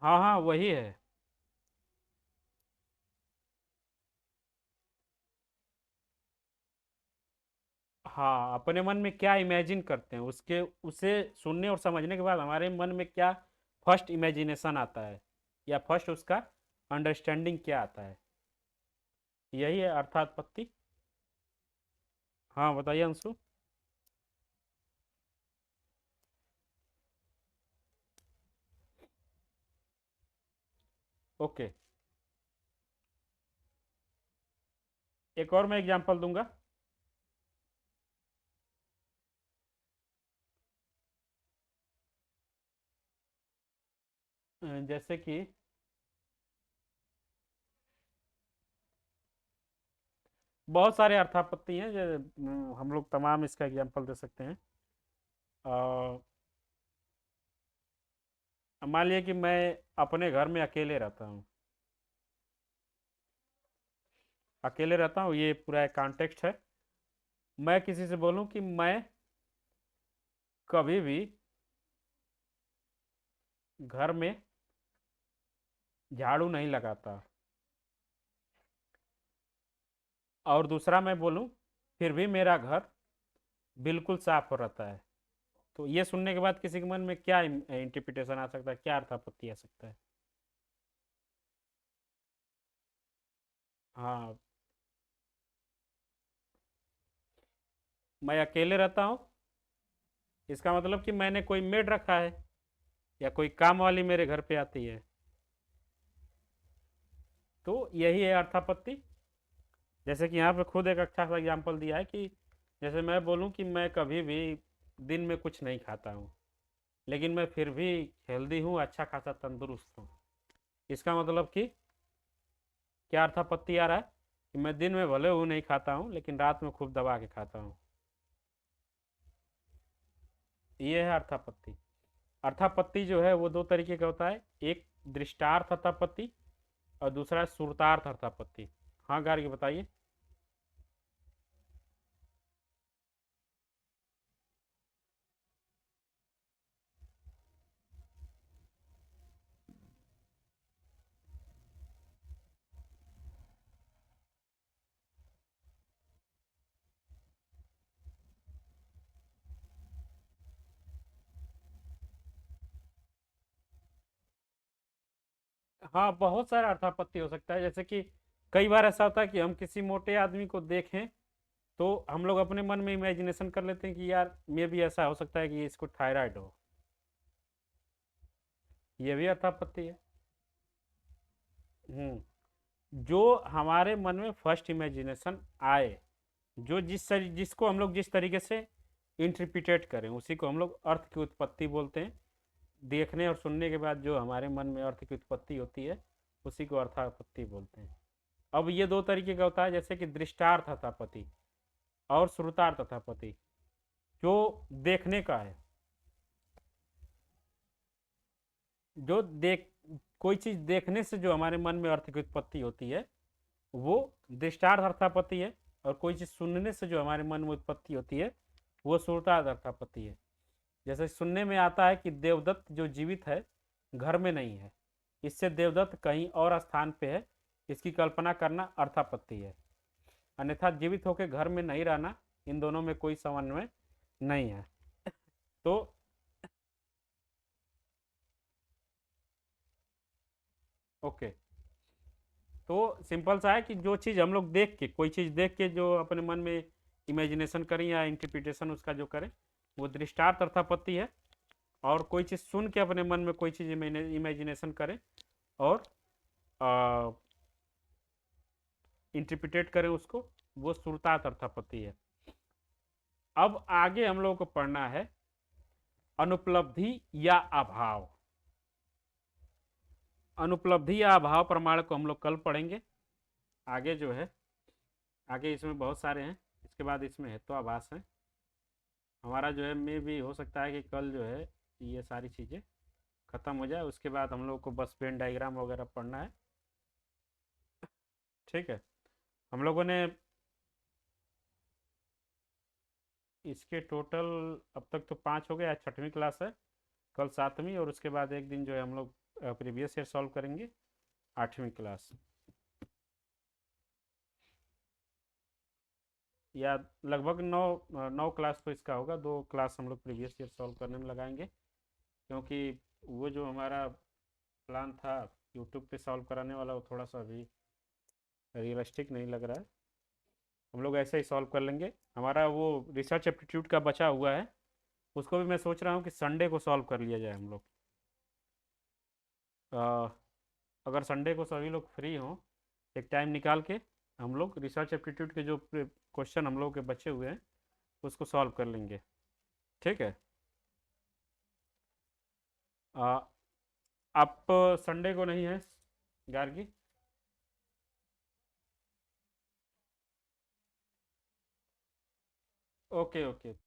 हाँ हाँ वही है। हाँ, अपने मन में क्या इमेजिन करते हैं उसके उसे सुनने और समझने के बाद हमारे मन में क्या फर्स्ट इमेजिनेशन आता है या फर्स्ट उसका अंडरस्टैंडिंग क्या आता है, यही है अर्थापत्ति। हाँ बताइए अंशु। ओके, एक और मैं एग्जांपल दूंगा। जैसे कि बहुत सारे अर्थापत्ति हैं जो हम लोग तमाम इसका एग्जांपल दे सकते हैं। अ, मान लिया कि मैं अपने घर में अकेले रहता हूँ, अकेले रहता हूँ, ये पूरा एक कॉन्टेक्स्ट है। मैं किसी से बोलूँ कि मैं कभी भी घर में झाड़ू नहीं लगाता, और दूसरा मैं बोलूँ फिर भी मेरा घर बिल्कुल साफ हो रहता है। तो ये सुनने के बाद किसी के मन में क्या इंटरप्रिटेशन आ सकता है, क्या अर्थापत्ति आ सकता है? हाँ, मैं अकेले रहता हूँ, इसका मतलब कि मैंने कोई मेड रखा है या कोई काम वाली मेरे घर पे आती है, तो यही है अर्थापत्ति। जैसे कि यहाँ पे खुद एक अच्छा सा एग्जांपल दिया है कि जैसे मैं बोलूँ कि मैं कभी भी दिन में कुछ नहीं खाता हूँ लेकिन मैं फिर भी हेल्दी हूँ, अच्छा खासा तंदुरुस्त हूँ। इसका मतलब कि क्या अर्थापत्ति आ रहा है कि मैं दिन में भले वो नहीं खाता हूँ लेकिन रात में खूब दबा के खाता हूँ। ये है अर्थापत्ति। अर्थापत्ति जो है वो दो तरीके का होता है, एक दृष्टार्थ अर्थापत्ति और दूसरा श्रुतार्थ अर्थापत्ति। हाँ गार्गी बताइए। हाँ, बहुत सारा अर्थापत्ति हो सकता है। जैसे कि कई बार ऐसा होता है कि हम किसी मोटे आदमी को देखें तो हम लोग अपने मन में इमेजिनेशन कर लेते हैं कि यार मे भी ऐसा हो सकता है कि इसको थायराइड हो। ये भी अर्थापत्ति है। जो हमारे मन में फर्स्ट इमेजिनेशन आए, जो जिसको हम लोग जिस तरीके से इंटरप्रिटेट करें, उसी को हम लोग अर्थ की उत्पत्ति बोलते हैं। देखने और सुनने के बाद जो हमारे मन में अर्थ की उत्पत्ति होती है, उसी को अर्थापत्ति बोलते हैं। अब ये दो तरीके का होता है, जैसे कि दृष्टार्थ अर्थापत्ति और श्रुतार्थ अर्थापत्ति। जो देखने का है, जो देख कोई चीज देखने से जो हमारे मन में अर्थ की उत्पत्ति होती है, वो दृष्टार्थ अर्थापत्ति है। और कोई चीज सुनने से जो हमारे मन में उत्पत्ति होती है, वो श्रुतार्थ अर्थापत्ति है। जैसे सुनने में आता है कि देवदत्त जो जीवित है घर में नहीं है, इससे देवदत्त कहीं और स्थान पे है, इसकी कल्पना करना अर्थापत्ति है। अन्यथा जीवित होकर घर में नहीं रहना, इन दोनों में कोई समन्वय नहीं है। तो ओके, तो सिंपल सा है कि जो चीज़ हम लोग देख के, कोई चीज़ देख के जो अपने मन में इमेजिनेशन करें या इंटरप्रिटेशन उसका जो करें, वो दृष्टार्थ अर्थापत्ति है। और कोई चीज़ सुन के अपने मन में कोई चीज़ इमेजिनेशन करें और इंटरप्रिटेट करें उसको, वो श्रुतार्थ अर्थापत्ति है। अब आगे हम लोगों को पढ़ना है अनुपलब्धि या अभाव। अनुपलब्धि या अभाव प्रमाण को हम लोग कल पढ़ेंगे। आगे जो है, आगे इसमें बहुत सारे हैं, इसके बाद इसमें हेत्वाभास है। हमारा जो है में भी हो सकता है कि कल जो है ये सारी चीज़ें ख़त्म हो जाए, उसके बाद हम लोग को बस वेन डायग्राम वगैरह पढ़ना है। ठीक है, हम लोगों ने इसके टोटल अब तक तो 5 हो गए, आज 6वीं क्लास है, कल 7वीं, और उसके बाद एक दिन जो है हम लोग प्रीवियस ईयर सॉल्व करेंगे, 8वीं क्लास। या लगभग 9 क्लास तो इसका होगा, 2 क्लास हम लोग प्रीवियस ईयर सॉल्व करने में लगाएंगे, क्योंकि वो जो हमारा प्लान था यूट्यूब पे सॉल्व कराने वाला, वो थोड़ा सा अभी रियलिस्टिक नहीं लग रहा है। हम लोग ऐसे ही सॉल्व कर लेंगे। हमारा वो रिसर्च एप्टीट्यूड का बचा हुआ है, उसको भी मैं सोच रहा हूँ कि संडे को सॉल्व कर लिया जाए हम लोग। अगर संडे को सभी लोग फ्री हों, एक टाइम निकाल के हम लोग रिसर्च एप्टीट्यूड के जो क्वेश्चन हम लोग के बचे हुए हैं उसको सॉल्व कर लेंगे। ठीक है, आप संडे को नहीं है गार्गी? Okay okay.